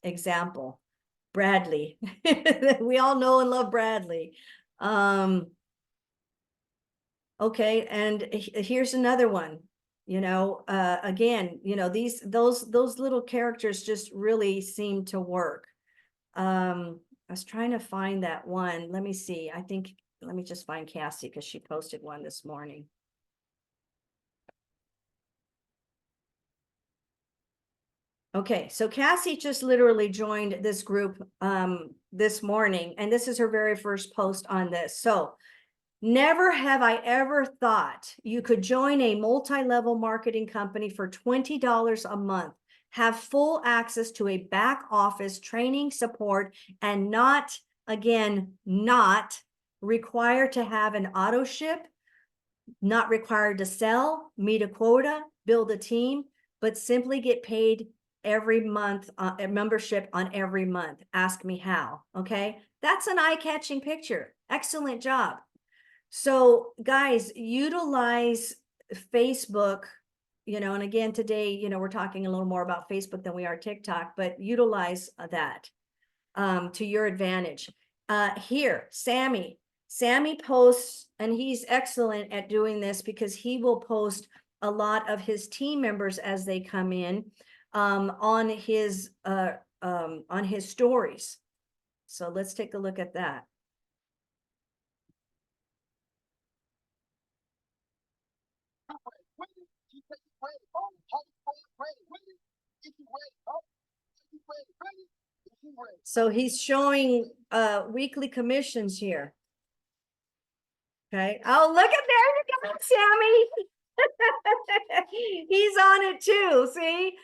S1: example. Bradley, we all know and love Bradley. Okay, and here's another one. Again, those little characters just really seem to work. I was trying to find that one. Let me see. Let me just find Cassie because she posted one this morning. Okay, so Cassie just literally joined this group this morning, and this is her very first post on this. So never have I ever thought you could join a multi-level marketing company for $20 a month, have full access to a back office training support, and not again, not required to have an auto ship, not required to sell, meet a quota, build a team, but simply get paid every month, a membership on every month. Ask me how, okay? That's an eye-catching picture. Excellent job. So guys, utilize Facebook, and again, today, we're talking a little more about Facebook than we are TikTok, but utilize that to your advantage. Here, Sammy posts, and he's excellent at doing this because he will post a lot of his team members as they come in on his stories. So let's take a look at that. So he's showing weekly commissions here. Okay. Oh, look at, there you go, Sammy. He's on it too. See,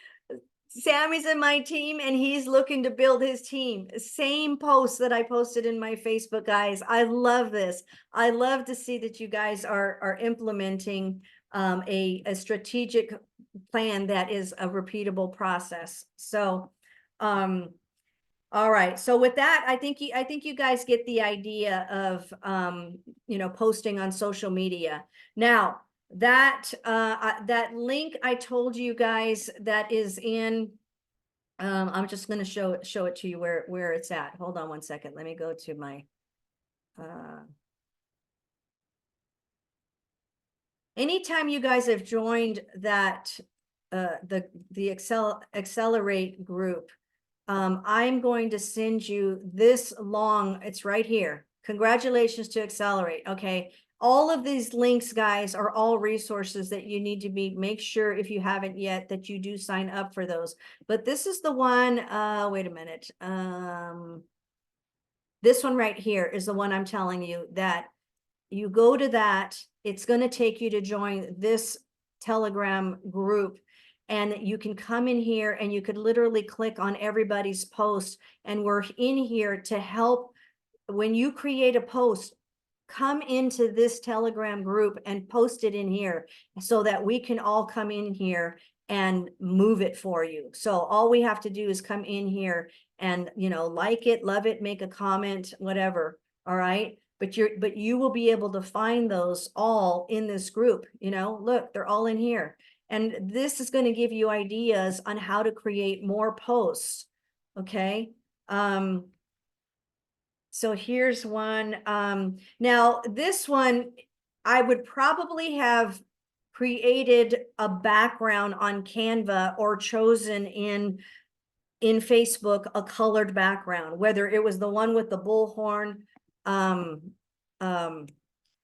S1: Sammy's in my team and he's looking to build his team. Same post that I posted in my Facebook, guys. I love this. I love to see that you guys are implementing a strategic plan that is a repeatable process. So, all right. So with that, I think you guys get the idea of posting on social media. Now, that that link I told you guys that is in I'm just going to show it to you where it's at. Hold on one second. Let me go to my anytime you guys have joined that the Accelerate group, I'm going to send you this long, it's right here. Congratulations to Accelerate. Okay. All of these links, guys, are all resources that you need to make sure if you haven't yet that you do sign up for those. But this is the one, wait a minute. This one right here is the one I'm telling you that you go to that, it's going to take you to join this Telegram group. And you can come in here and you could literally click on everybody's post. And we're in here to help. When you create a post, come into this Telegram group and post it in here so that we can all come in here and move it for you. So all we have to do is come in here and, like it, love it, make a comment, whatever. All right. But you will be able to find those all in this group. Look, they're all in here. And this is going to give you ideas on how to create more posts. Okay. So here's one. Now this one, I would probably have created a background on Canva or chosen in Facebook a colored background, whether it was the one with the bullhorn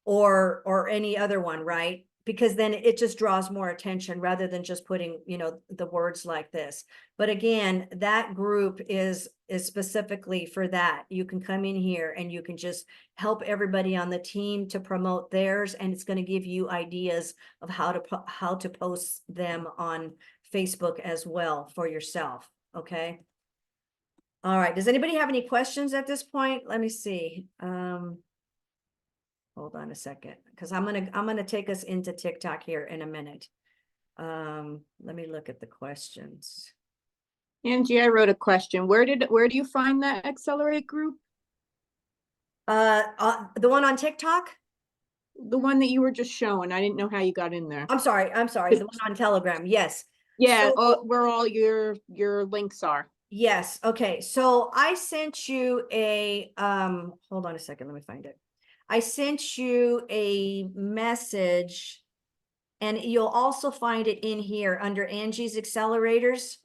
S1: or any other one, right? Because then it just draws more attention rather than just putting, the words like this. But again, that group is specifically for that. You can come in here and you can just help everybody on the team to promote theirs, and it's going to give you ideas of how to post them on Facebook as well for yourself. Okay. All right. Does anybody have any questions at this point? Let me see. Hold on a second, because I'm gonna take us into TikTok here in a minute. Let me look at the questions.
S2: Angie, I wrote a question. Where do you find that Accelerate group?
S1: The one on TikTok?
S2: The one that you were just showing. I didn't know how you got in there.
S1: I'm sorry. The one on Telegram. Yes.
S2: Yeah,
S1: So,
S2: where all your links are.
S1: Yes. Okay. So I sent you a hold on a second, let me find it. I sent you a message, and you'll also find it in here under Angie's Accelerators.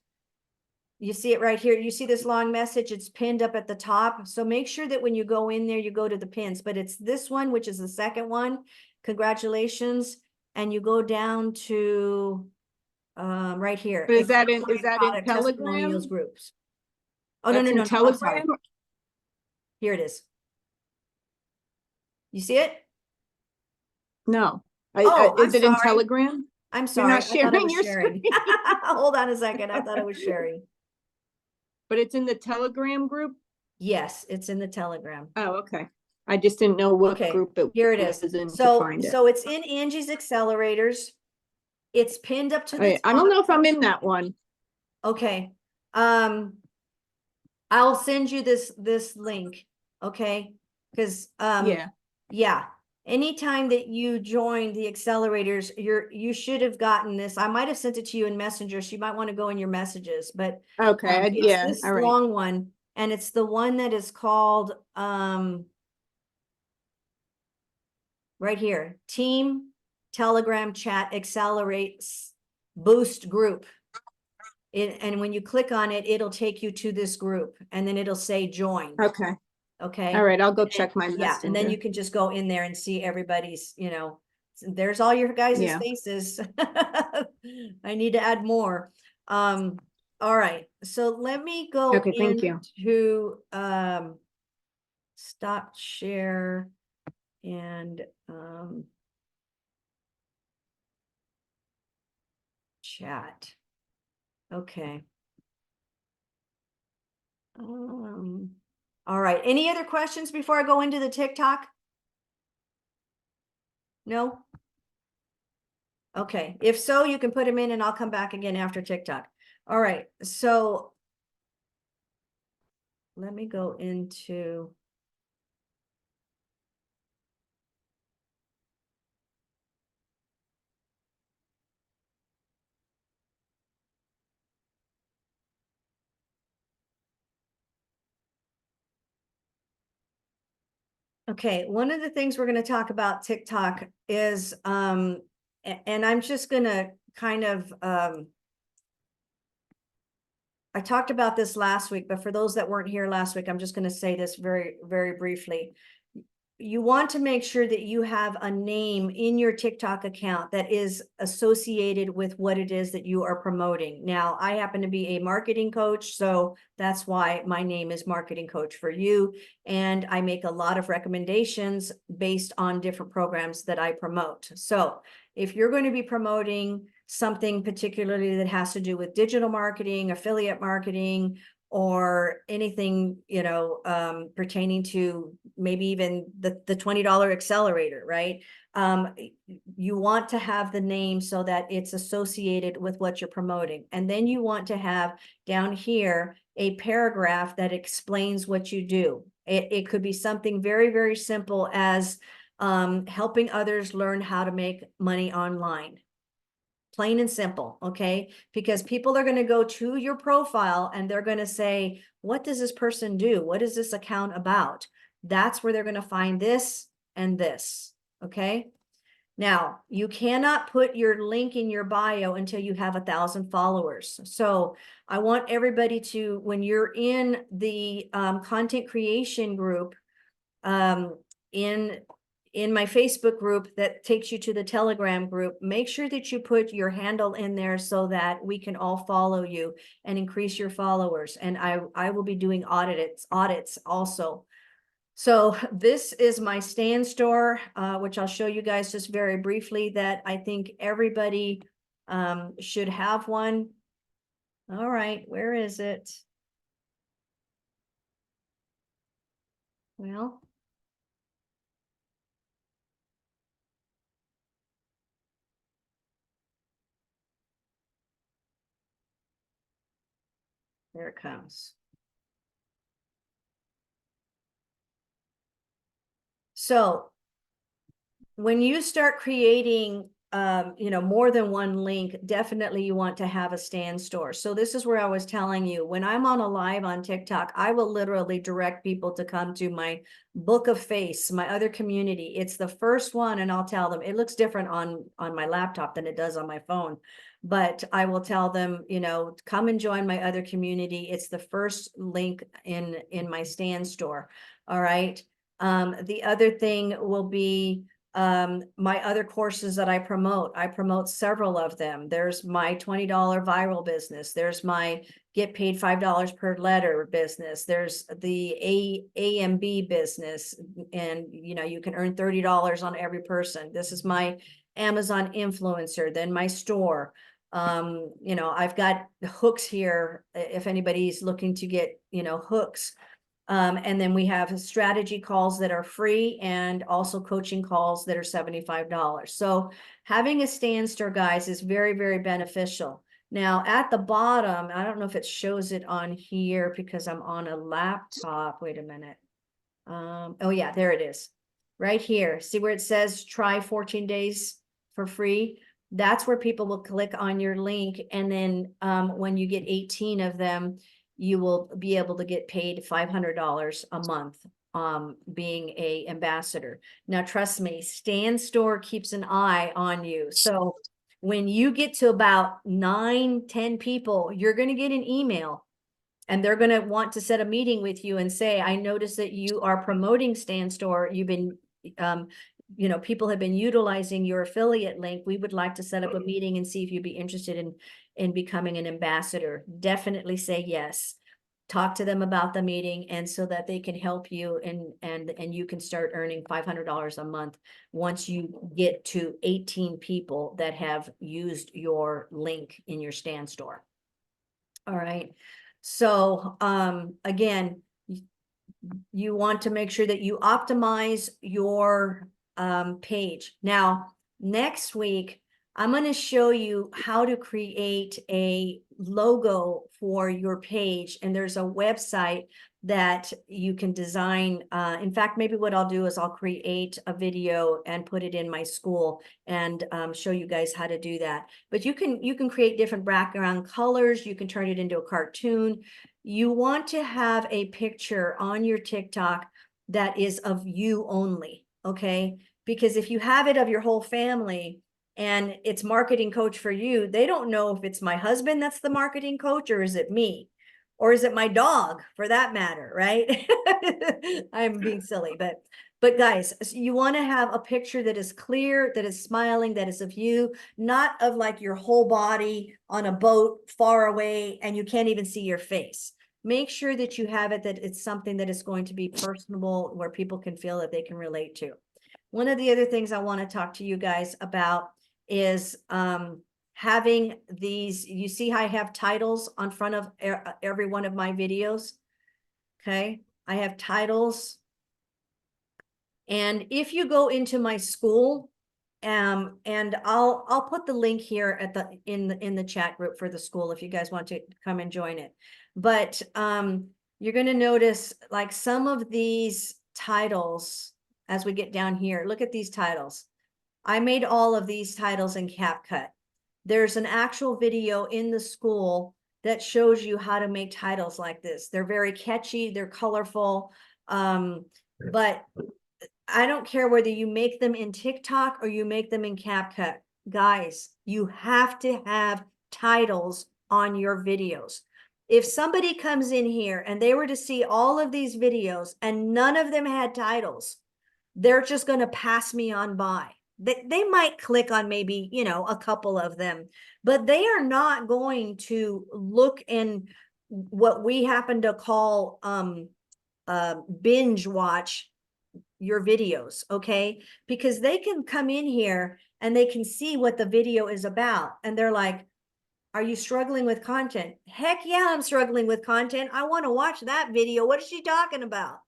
S1: You see it right here. You see this long message, it's pinned up at the top. So make sure that when you go in there, you go to the pins, but it's this one, which is the second one. Congratulations. And you go down to right here.
S2: Is that in
S1: Telegram testimonials groups? Oh, no,
S2: That's
S1: no. I'm sorry.
S2: Telegram?
S1: Here it is. You see it?
S2: No.
S1: I'm
S2: Is it in
S1: sorry.
S2: Telegram?
S1: I'm sorry.
S2: You're not sharing your
S1: sharing. Hold on a second. I thought I was sharing.
S2: But it's in the Telegram group?
S1: Yes, it's in the Telegram.
S2: Oh, okay. I just didn't know what
S1: Okay,
S2: group it
S1: here it is.
S2: was in to
S1: So,
S2: find it.
S1: so it's in Angie's Accelerators. It's pinned up to the
S2: I don't
S1: top.
S2: know if I'm in that one.
S1: Okay, I'll send you this link, okay? Because,
S2: Yeah,
S1: yeah, anytime that you join the accelerators, you should have gotten this. I might have sent it to you in Messenger, so you might want to go in your messages, but
S2: okay,
S1: it's
S2: yeah,
S1: this
S2: all right.
S1: long one, and it's the one that is called, right here, Team Telegram Chat Accelerates Boost Group. And when you click on it, it'll take you to this group, and then it'll say join,
S2: Okay,
S1: okay?
S2: all right, I'll go
S1: And then-
S2: check my
S1: Yeah, and then you
S2: messenger.
S1: can just go in there and see everybody's, there's all your guys'
S2: Yeah.
S1: faces. I need to add more. All right, so let me go
S2: Okay, thank you.
S1: into stop share and chat. Okay. All right, any other questions before I go into the TikTok? No? Okay, if so, you can put them in and I'll come back again after TikTok. All right, so let me go into. Okay, one of the things we're going to talk about TikTok is, and I'm just going to kind of, I talked about this last week, but for those that weren't here last week, I'm just going to say this very, very briefly. You want to make sure that you have a name in your TikTok account that is associated with what it is that you are promoting. Now, I happen to be a marketing coach, so that's why my name is Marketing Coach for You. And I make a lot of recommendations based on different programs that I promote. So if you're going to be promoting something particularly that has to do with digital marketing, affiliate marketing, or anything, pertaining to maybe even the $20 accelerator, right? You want to have the name so that it's associated with what you're promoting. And then you want to have down here a paragraph that explains what you do. It could be something very, very simple as helping others learn how to make money online. Plain and simple, okay? Because people are going to go to your profile and they're going to say, what does this person do? What is this account about? That's where they're going to find this and this, okay? Now, you cannot put your link in your bio until you have 1,000 followers. So I want everybody to, when you're in the content creation group, in my Facebook group that takes you to the Telegram group, make sure that you put your handle in there so that we can all follow you and increase your followers. And I will be doing audits also. So this is my Stan Store, which I'll show you guys just very briefly, that I think everybody should have one. All right, where is it? Well, there it comes. So when you start creating, more than one link, definitely you want to have a Stan Store. So this is where I was telling you, when I'm on a live on TikTok, I will literally direct people to come to my Book of Face, my other community. It's the first one, and I'll tell them it looks different on my laptop than it does on my phone. But I will tell them, come and join my other community. It's the first link in my Stan Store. All right. The other thing will be my other courses that I promote several of them. There's my $20 viral business. There's my get paid $5 per letter business. There's the AMB business. And, you can earn $30 on every person. This is my Amazon influencer, then my store. I've got hooks here if anybody's looking to get, hooks. And then we have strategy calls that are free and also coaching calls that are $75. So having a stand store, guys, is very, very beneficial. Now at the bottom, I don't know if it shows it on here because I'm on a laptop. Wait a minute. Oh yeah, there it is. Right here. See where it says try 14 days for free? That's where people will click on your link. And then when you get 18 of them, you will be able to get paid $500 a month being a ambassador. Now, trust me, Stand Store keeps an eye on you. So when you get to about 9-10 people, you're going to get an email and they're going to want to set a meeting with you and say, I noticed that you are promoting Stand Store. You've been, people have been utilizing your affiliate link. We would like to set up a meeting and see if you'd be interested in becoming an ambassador. Definitely say yes. Talk to them about the meeting and so that they can help you and you can start earning $500 a month once you get to 18 people that have used your link in your Stand Store. All right. So again, you want to make sure that you optimize your page. Now, next week, I'm going to show you how to create a logo for your page. And there's a website that you can design. In fact, maybe what I'll do is I'll create a video and put it in my school and show you guys how to do that. But you can create different background colors. You can turn it into a cartoon. You want to have a picture on your TikTok that is of you only, okay? Because if you have it of your whole family and it's marketing coach for you, they don't know if it's my husband that's the marketing coach or is it me? Or is it my dog for that matter, right? I'm being silly, but guys, you want to have a picture that is clear, that is smiling, that is of you, not of like your whole body on a boat far away and you can't even see your face. Make sure that you have it, that it's something that is going to be personable, where people can feel that they can relate to. One of the other things I want to talk to you guys about is having these, you see how I have titles on front of every one of my videos? Okay, I have titles. And if you go into my school, and I'll put the link here at the in the chat group for the school if you guys want to come and join it. But you're going to notice like some of these titles as we get down here. Look at these titles. I made all of these titles in CapCut. There's an actual video in the school that shows you how to make titles like this. They're very catchy, they're colorful, but I don't care whether you make them in TikTok or you make them in CapCut. Guys, you have to have titles on your videos. If somebody comes in here and they were to see all of these videos and none of them had titles, they're just going to pass me on by. They might click on maybe, a couple of them, but they are not going to look in what we happen to call binge watch your videos, okay? Because they can come in here and they can see what the video is about. And they're like, are you struggling with content? Heck yeah, I'm struggling with content. I want to watch that video. What is she talking about?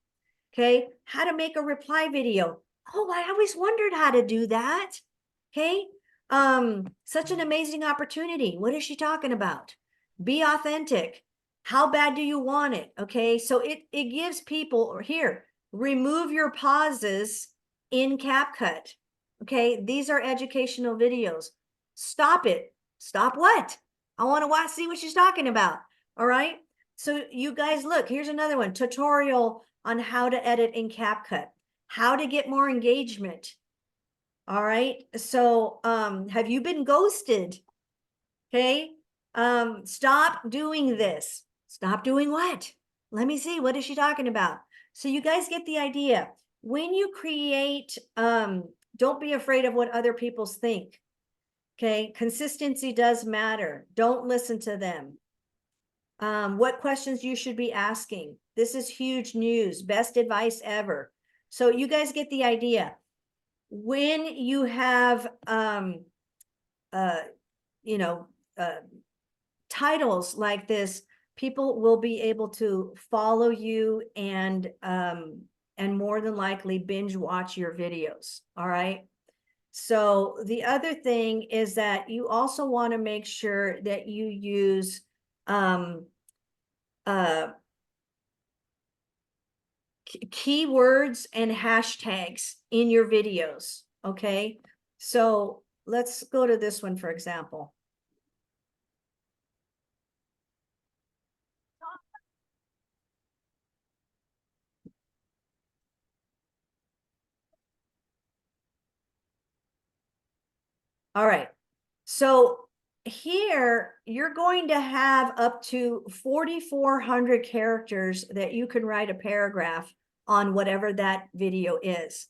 S1: Okay, how to make a reply video. Oh, I always wondered how to do that. Okay, such an amazing opportunity. What is she talking about? Be authentic. How bad do you want it? Okay, so it gives people here, remove your pauses in CapCut. Okay, these are educational videos. Stop it. Stop what? I want to watch, see what she's talking about. All right, so you guys look, here's another one, tutorial on how to edit in CapCut, how to get more engagement. All right, so have you been ghosted? Okay, stop doing this. Stop doing what? Let me see, what is she talking about? So you guys get the idea. When you create, don't be afraid of what other people think. Okay, consistency does matter. Don't listen to them. What questions you should be asking. This is huge news, best advice ever. So you guys get the idea. When you have, titles like this, people will be able to follow you and more than likely binge watch your videos. All right. So the other thing is that you also want to make sure that you use keywords and hashtags in your videos. Okay. So let's go to this one, for example. All right. So here you're going to have up to 4,400 characters that you can write a paragraph on whatever that video is.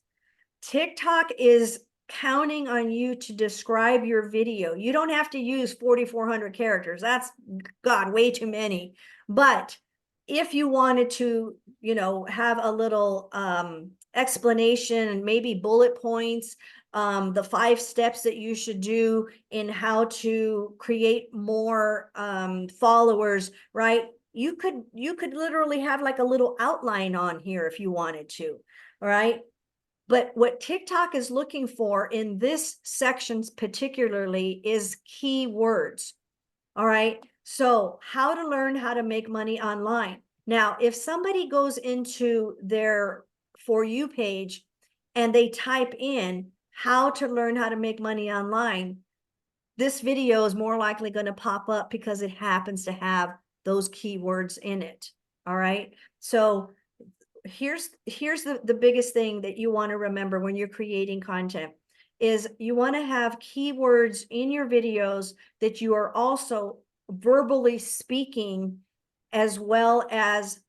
S1: TikTok is counting on you to describe your video. You don't have to use 4,400 characters. That's, God, way too many. But if you wanted to, have a little explanation and maybe bullet points, the 5 steps that you should do in how to create more followers, right? You could literally have like a little outline on here if you wanted to, all right? But what TikTok is looking for in this section particularly is keywords. All right. So how to learn how to make money online. Now, if somebody goes into their For You page and they type in how to learn how to make money online, this video is more likely going to pop up because it happens to have those keywords in it. All right. So here's the biggest thing that you want to remember when you're creating content is you want to have keywords in your videos that you are also verbally speaking, as well as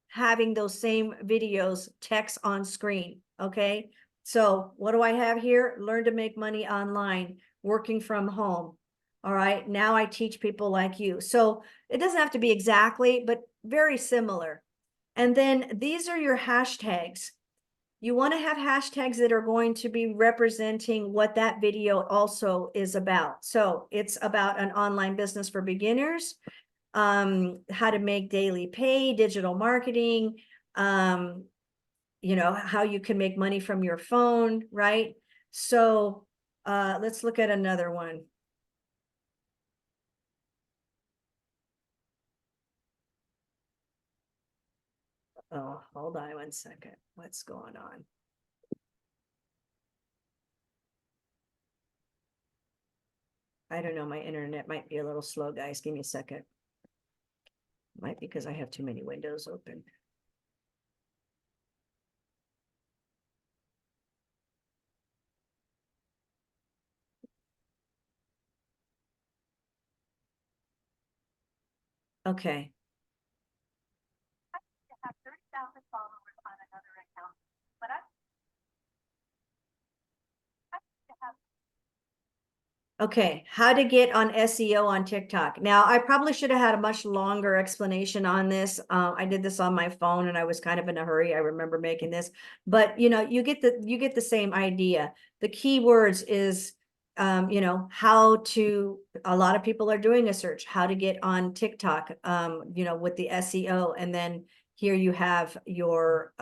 S1: having those same videos text on screen. Okay. So what do I have here? Learn to make money online, working from home. All right. Now I teach people like you. So it doesn't have to be exactly, but very similar. And then these are your hashtags. You want to have hashtags that are going to be representing what that video also is about. So it's about an online business for beginners, how to make daily pay, digital marketing, how you can make money from your phone, right? So let's look at another one. Oh, hold on 1 second. What's going on? I don't know. My internet might be a little slow, guys. Give me a second. Might be because I have too many windows open. Okay. Have 30,000 followers on another account, but okay, how to get on SEO on TikTok. Now, I probably should have had a much longer explanation on this. I did this on my phone and I was kind of in a hurry. I remember making this, but you get the same idea. The keywords is, how to, a lot of people are doing a search, how to get on TikTok, with the SEO. And then here you have your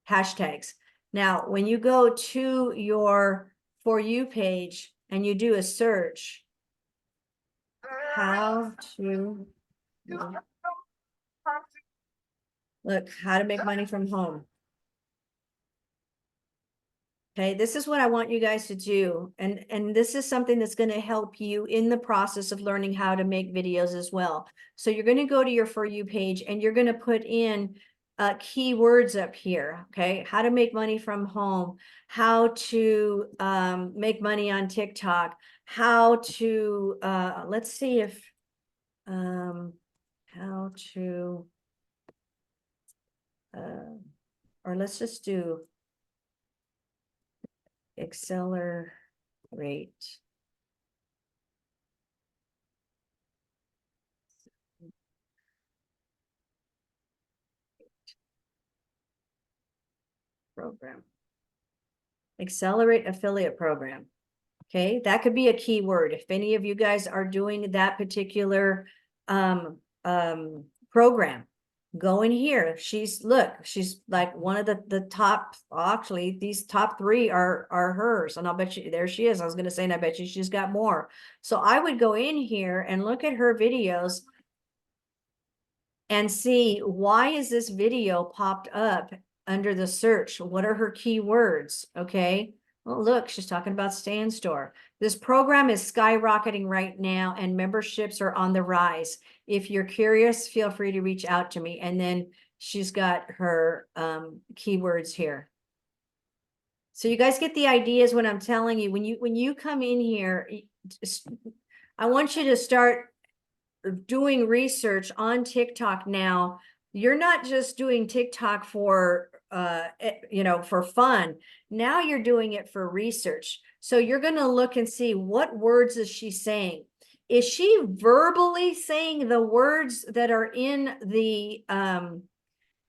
S1: hashtags. Now, when you go to your For You page, and you do a search, how to look, how to make money from home. Okay, this is what I want you guys to do. And this is something that's going to help you in the process of learning how to make videos as well. So you're going to go to your For You page and you're going to put in keywords up here. Okay, how to make money from home, how to make money on TikTok, how to let's see if how to or let's just do accelerate program. Accelerate affiliate program. Okay, that could be a keyword. If any of you guys are doing that particular program. Go in here. She's like one of the top, actually, these top 3 are hers. And I'll bet you, there she is. I was going to say, and I bet you she's got more. So I would go in here and look at her videos and see, why is this video popped up under the search? What are her keywords? Okay. Well, look, she's talking about Stay in Store. This program is skyrocketing right now and memberships are on the rise. If you're curious, feel free to reach out to me. And then she's got her keywords here. So you guys get the ideas when I'm telling you, when you come in here, I want you to start doing research on TikTok now. You're not just doing TikTok for for fun. Now you're doing it for research. So you're going to look and see, what words is she saying? Is she verbally saying the words that are in the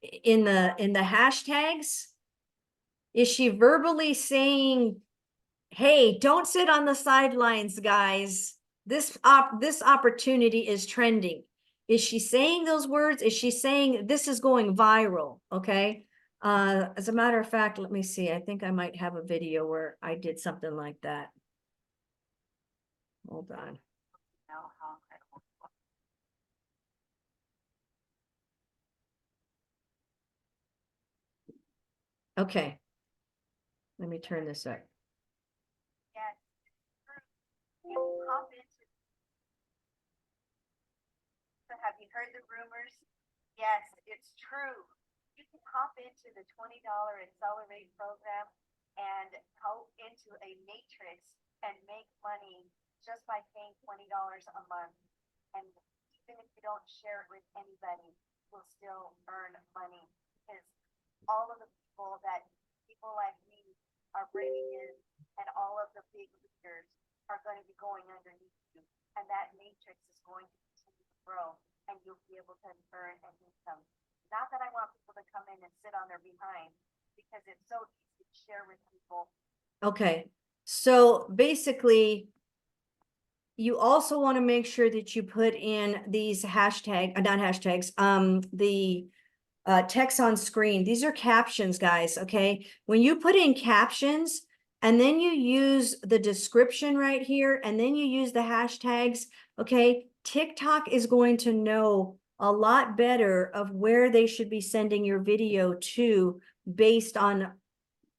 S1: hashtags? Is she verbally saying, hey, don't sit on the sidelines, guys? This opportunity is trending. Is she saying those words? Is she saying this is going viral? Okay. As a matter of fact, let me see. I think I might have a video where I did something like that. Hold on. Okay. Let me turn this up.
S3: Have you heard the rumors? Yes, it's true. You can hop into the $20 Accelerate program and go into a matrix and make money just by paying $20 a month. And even if you don't share it with anybody, you'll still earn money, because all of the people like me are bringing in, and all of the big leaders are going to be going underneath you. And that matrix is going to continue to grow, and you'll be able to earn an income. Not that I want people to come in and sit on their behind, because it's so easy to share with people.
S1: Okay. So basically, you also want to make sure that you put in these not hashtags, the text on screen. These are captions, guys. Okay. When you put in captions and then you use the description right here, and then you use the hashtags, okay, TikTok is going to know a lot better of where they should be sending your video to based on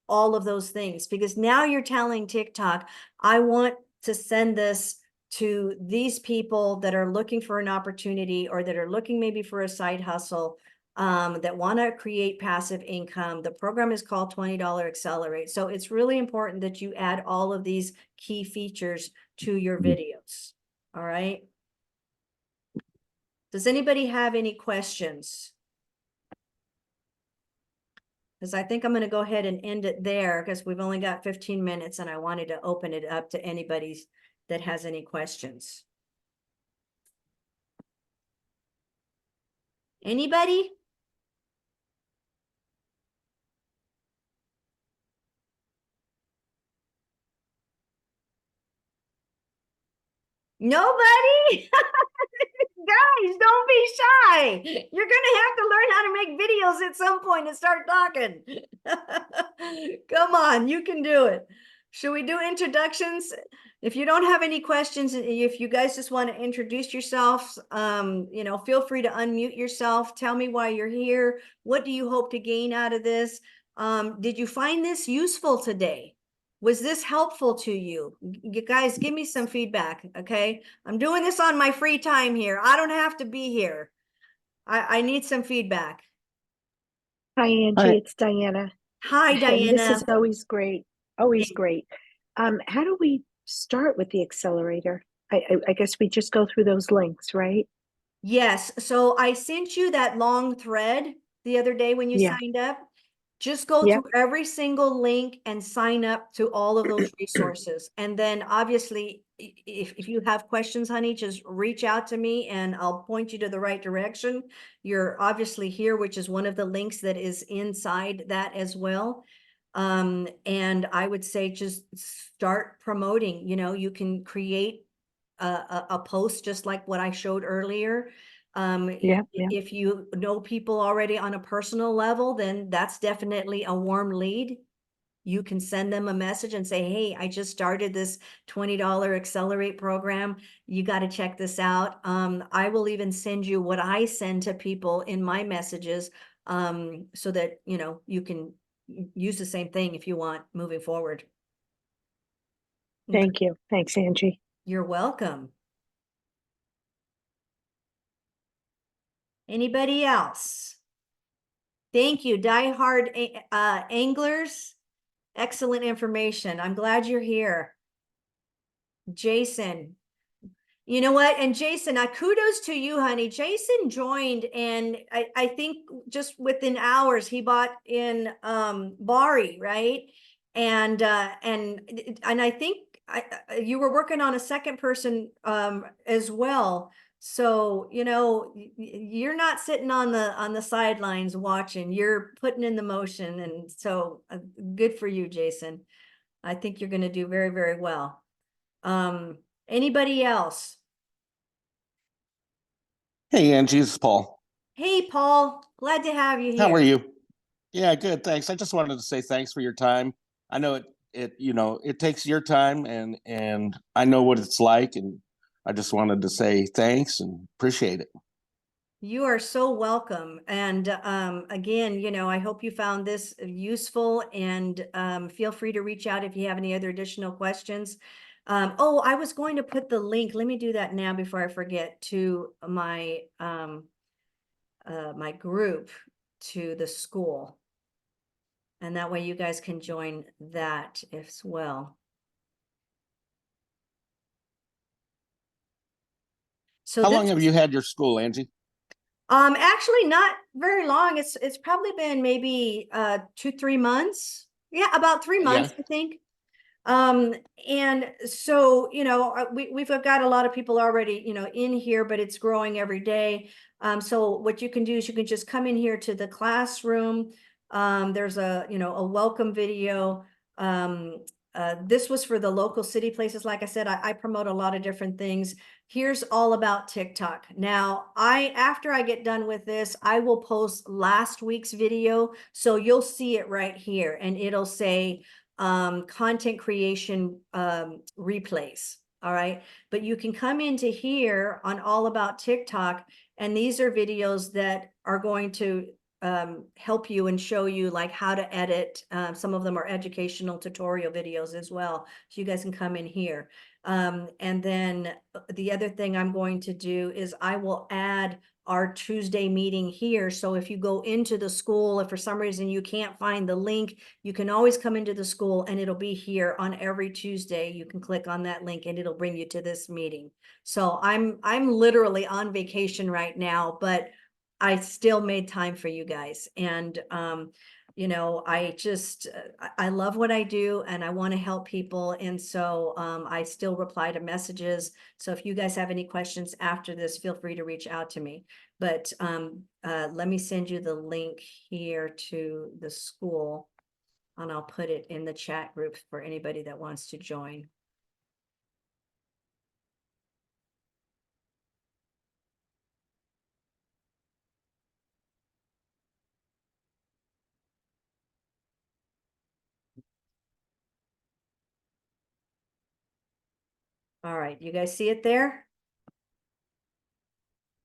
S1: all of those things, because now you're telling TikTok, I want to send this to these people that are looking for an opportunity, or that are looking maybe for a side hustle, that want to create passive income. The program is called $20 Accelerate. So it's really important that you add all of these key features to your videos. All right. Does anybody have any questions? Because I think I'm going to go ahead and end it there, because we've only got 15 minutes and I wanted to open it up to anybody that has any questions. Anybody? Nobody? Guys, don't be shy. You're gonna have to learn how to make videos at some point and start talking. Come on, you can do it. Should we do introductions? If you don't have any questions, if you guys just want to introduce yourselves, feel free to unmute yourself. Tell me why you're here. What do you hope to gain out of this? Did you find this useful today? Was this helpful to you? You guys, give me some feedback, okay? I'm doing this on my free time here. I don't have to be here. I need some feedback.
S4: Hi, Angie.
S2: Hi.
S4: It's Diana.
S1: Hi,
S4: And this is
S1: Diana.
S4: always great. Always great. How do we start with the accelerator? I guess we just go through those links, right?
S1: Yes, so I sent you that long thread the other day when you
S4: Yeah.
S1: signed up. Just go
S4: Yep.
S1: through every single link and sign up to all of those resources. And then obviously, if you have questions, honey, just reach out to me and I'll point you to the right direction. You're obviously here, which is one of the links that is inside that as well. And I would say just start promoting. You can create a post just like what I showed earlier.
S4: Yeah, yeah.
S1: If you know people already on a personal level, then that's definitely a warm lead. You can send them a message and say, hey, I just started this $20 Accelerate program. You got to check this out. I will even send you what I send to people in my messages, so that, you know, you can use the same thing if you want moving forward. Okay.
S4: Thank you. Thanks, Angie.
S1: You're welcome. Anybody else? Thank you, diehard anglers. Excellent information. I'm glad you're here. Jason. You know what? And Jason, kudos to you, honey. Jason joined, and I think just within hours he bought in Bari, right? And I think you were working on a second person as well. So, you know, you're not sitting on the sidelines watching. You're putting in the motion, and so good for you, Jason. I think you're going to do very, very well. Anybody else?
S5: Hey, Angie, it's Paul.
S1: Hey, Paul, glad to have you
S5: How are
S1: here.
S5: you? Yeah, good. Thanks. I just wanted to say thanks for your time. I know it takes your time and I know what it's like, and I just wanted to say thanks and appreciate it.
S1: You are so welcome. And again, you know, I hope you found this useful, and feel free to reach out if you have any other additional questions. Oh, I was going to put the link. Let me do that now before I forget, to my my group to the school. And that way you guys can join that as well. So
S5: How
S1: this
S5: long have you had your school, Angie?
S1: actually not very long. It's probably been maybe 2-3 months. Yeah, about 3 months,
S5: Yeah.
S1: I think. And so, you know, we've got a lot of people already, you know, in here, but it's growing every day. So what you can do is you can just come in here to the classroom. There's a, you know, a welcome video. This was for the local city places. Like I said, I promote a lot of different things. Here's all about TikTok. Now, after I get done with this, I will post last week's video. So you'll see it right here, and it'll say content creation replays. All right. But you can come into here on All About TikTok, and these are videos that are going to help you and show you like how to edit. Some of them are educational tutorial videos as well. So you guys can come in here. And then the other thing I'm going to do is I will add our Tuesday meeting here. So if you go into the school, if for some reason you can't find the link, you can always come into the school, and it'll be here on every Tuesday. You can click on that link and it'll bring you to this meeting. So I'm literally on vacation right now, but I still made time for you guys. And you know, I love what I do, and I want to help people. And so I still reply to messages. So if you guys have any questions after this, feel free to reach out to me. But let me send you the link here to the school, and I'll put it in the chat group for anybody that wants to join. All right, you guys see it there?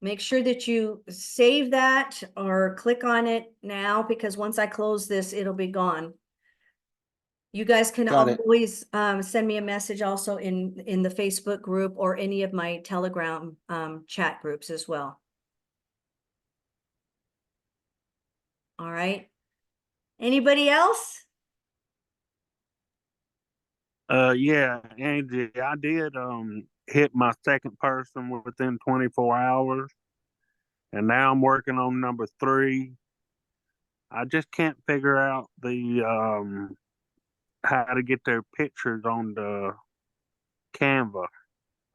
S1: Make sure that you save that or click on it now, because once I close this, it'll be gone. You guys can
S5: Got it.
S1: always send me a message also in the Facebook group or any of my Telegram chat groups as well. All right. Anybody else?
S6: Yeah, Angie, I did hit my second person within 24 hours, and now I'm working on number 3. I just can't figure out the how to get their pictures on the Canva.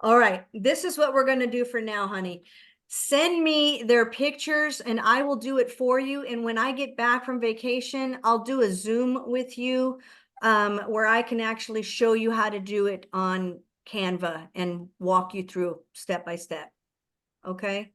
S1: All right, this is what we're going to do for now, honey. Send me their pictures and I will do it for you. And when I get back from vacation, I'll do a Zoom with you where I can actually show you how to do it on Canva and walk you through step by step. Okay?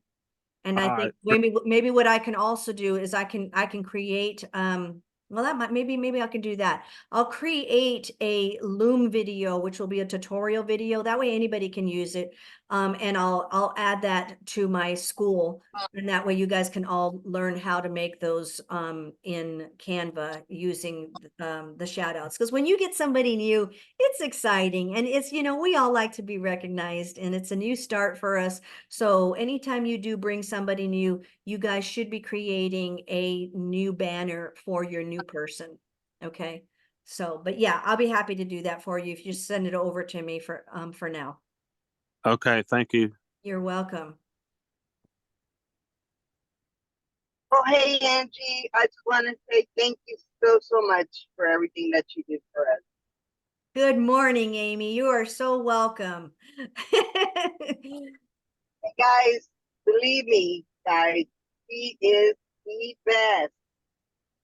S1: And I
S6: All
S1: think
S6: right.
S1: maybe what I can also do is I can create, well, that might, maybe I can do that. I'll create a Loom video, which will be a tutorial video. That way anybody can use it. And I'll add that to my school. And that way you guys can all learn how to make those in Canva using the shout outs. Because when you get somebody new, it's exciting. And it's, we all like to be recognized, and it's a new start for us. So anytime you do bring somebody new, you guys should be creating a new banner for your new person. Okay. So, but yeah, I'll be happy to do that for you if you just send it over to me for now.
S6: Okay, thank you.
S1: You're welcome.
S7: Oh, hey, Angie, I just want to say thank you so much for everything that you did for us.
S1: Good morning, Amy. You are so welcome.
S7: Hey, guys, believe me, guys, he is the best.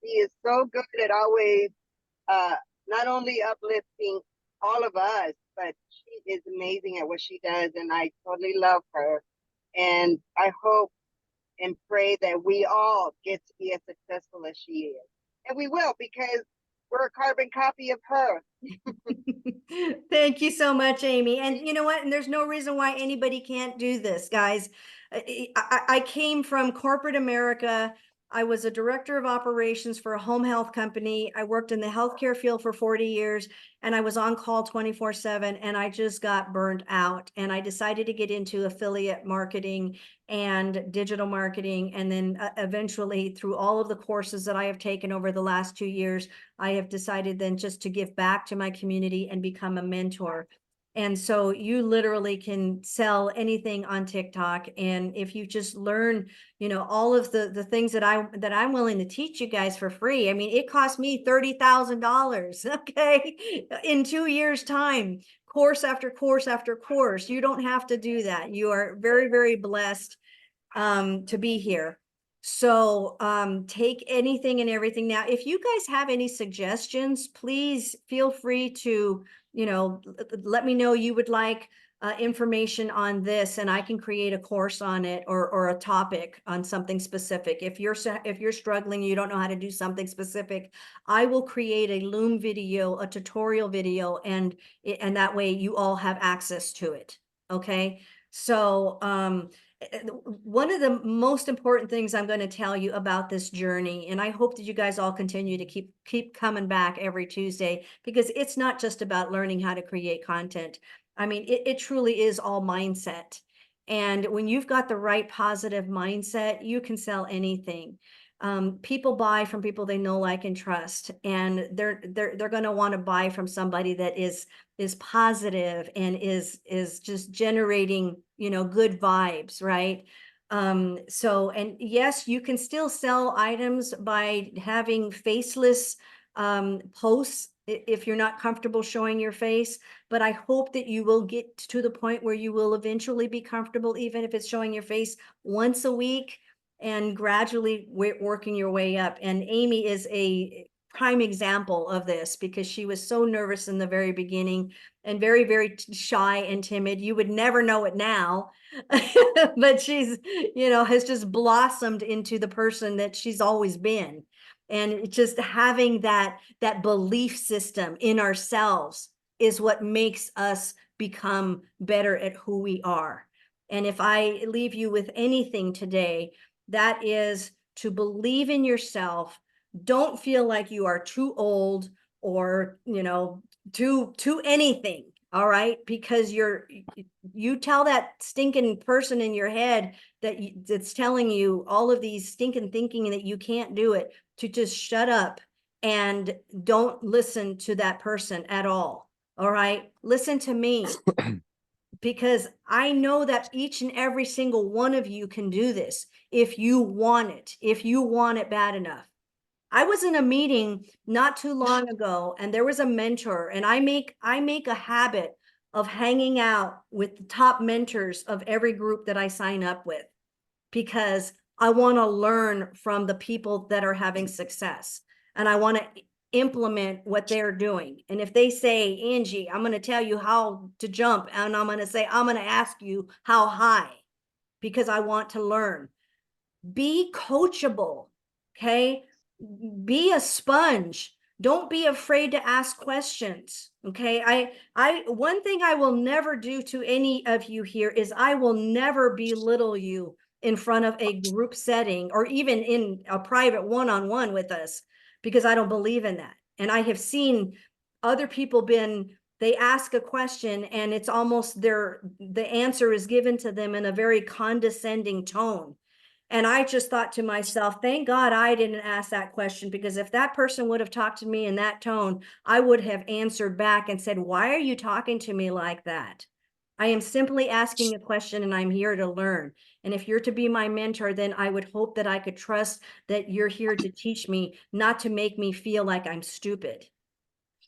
S7: He is so good at always not only uplifting all of us, but she is amazing at what she does, and I totally love her. And I hope and pray that we all get to be as successful as she is. And we will, because we're a carbon copy of her.
S1: Thank you so much, Amy. And you know what? And there's no reason why anybody can't do this, guys. I came from corporate America. I was a director of operations for a home health company. I worked in the healthcare field for 40 years, and I was on call 24/7, and I just got burnt out. And I decided to get into affiliate marketing and digital marketing. And then eventually, through all of the courses that I have taken over the last 2 years, I have decided then just to give back to my community and become a mentor. And so you literally can sell anything on TikTok. And if you just learn, all of the things that I'm willing to teach you guys for free. I mean, it cost me $30,000, okay, in 2 years' time, course after course after course. You don't have to do that. You are very, very blessed to be here. So take anything and everything. Now, if you guys have any suggestions, please feel free to, let me know you would like information on this, and I can create a course on it, or a topic on something specific. If you're struggling, you don't know how to do something specific, I will create a Loom video, a tutorial video, and that way you all have access to it. Okay. So one of the most important things I'm going to tell you about this journey, and I hope that you guys all continue to keep coming back every Tuesday, because it's not just about learning how to create content. I mean, it truly is all mindset. And when you've got the right positive mindset, you can sell anything. People buy from people they know, like, and trust, and they're going to want to buy from somebody that is positive and is just generating, good vibes, right? So, and yes, you can still sell items by having faceless posts if you're not comfortable showing your face, but I hope that you will get to the point where you will eventually be comfortable, even if it's showing your face once a week, and gradually working your way up. And Amy is a prime example of this, because she was so nervous in the very beginning and very, very shy and timid. You would never know it now, but she's, has just blossomed into the person that she's always been. And just having that belief system in ourselves is what makes us become better at who we are. And if I leave you with anything today, that is to believe in yourself. Don't feel like you are too old or, too anything. All right. Because you tell that stinking person in your head that's telling you all of these stinking thinking that you can't do it, to just shut up and don't listen to that person at all. All right. Listen to me. Because I know that each and every single one of you can do this if you want it bad enough. I was in a meeting not too long ago, and there was a mentor, and I make a habit of hanging out with the top mentors of every group that I sign up with, because I want to learn from the people that are having success, and I want to implement what they're doing. And if they say, Angie, I'm going to tell you how to jump, and I'm going to say, I'm going to ask you how high, because I want to learn. Be coachable, okay? Be a sponge. Don't be afraid to ask questions, okay? One thing I will never do to any of you here is I will never belittle you in front of a group setting or even in a private one-on-one with us, because I don't believe in that. And I have seen other people they ask a question and it's almost the answer is given to them in a very condescending tone. And I just thought to myself, thank God I didn't ask that question, because if that person would have talked to me in that tone, I would have answered back and said, why are you talking to me like that? I am simply asking a question and I'm here to learn. And if you're to be my mentor, then I would hope that I could trust that you're here to teach me, not to make me feel like I'm stupid.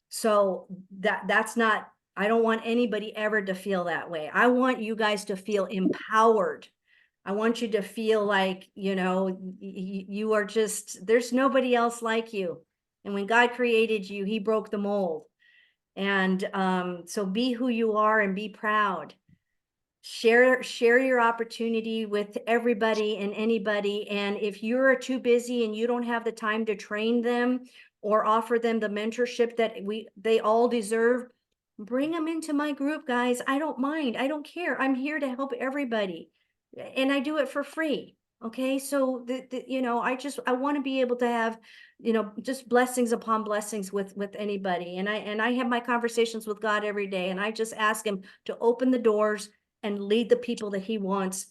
S1: So that's not, I don't want anybody ever to feel that way. I want you guys to feel empowered. I want you to feel like, you are just, there's nobody else like you. And when God created you, he broke the mold. And so be who you are and be proud. Share your opportunity with everybody and anybody. And if you're too busy and you don't have the time to train them or offer them the mentorship that they all deserve, bring them into my group, guys. I don't mind. I don't care. I'm here to help everybody. And I do it for free. Okay. So I want to be able to have, just blessings upon blessings with anybody. And I have my conversations with God every day. And I just ask him to open the doors and lead the people that he wants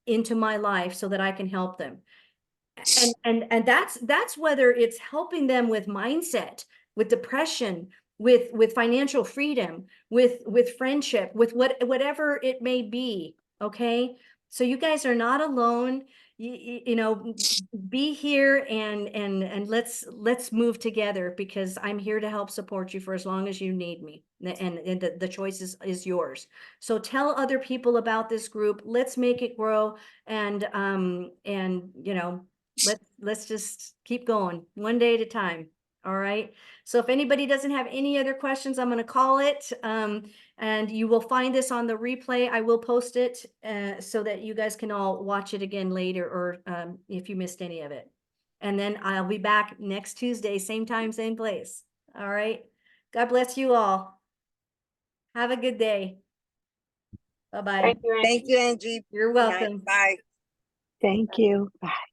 S1: into my life so that I can help them. And that's whether it's helping them with mindset, with depression, with financial freedom, with friendship, with whatever it may be. Okay. So you guys are not alone. Be here and let's move together, because I'm here to help support you for as long as you need me. And the choice is yours. So tell other people about this group. Let's make it grow. And let's just keep going one day at a time. All right. So if anybody doesn't have any other questions, I'm going to call it. And you will find this on the replay. I will post it so that you guys can all watch it again later, or if you missed any of it. And then I'll be back next Tuesday, same time, same place. All right. God bless you all. Have a good day. Bye-bye.
S2: Thank you, Angie.
S7: Thank you, Angie.
S1: You're
S7: Good night.
S1: welcome.
S7: Bye.
S4: Thank you. Bye.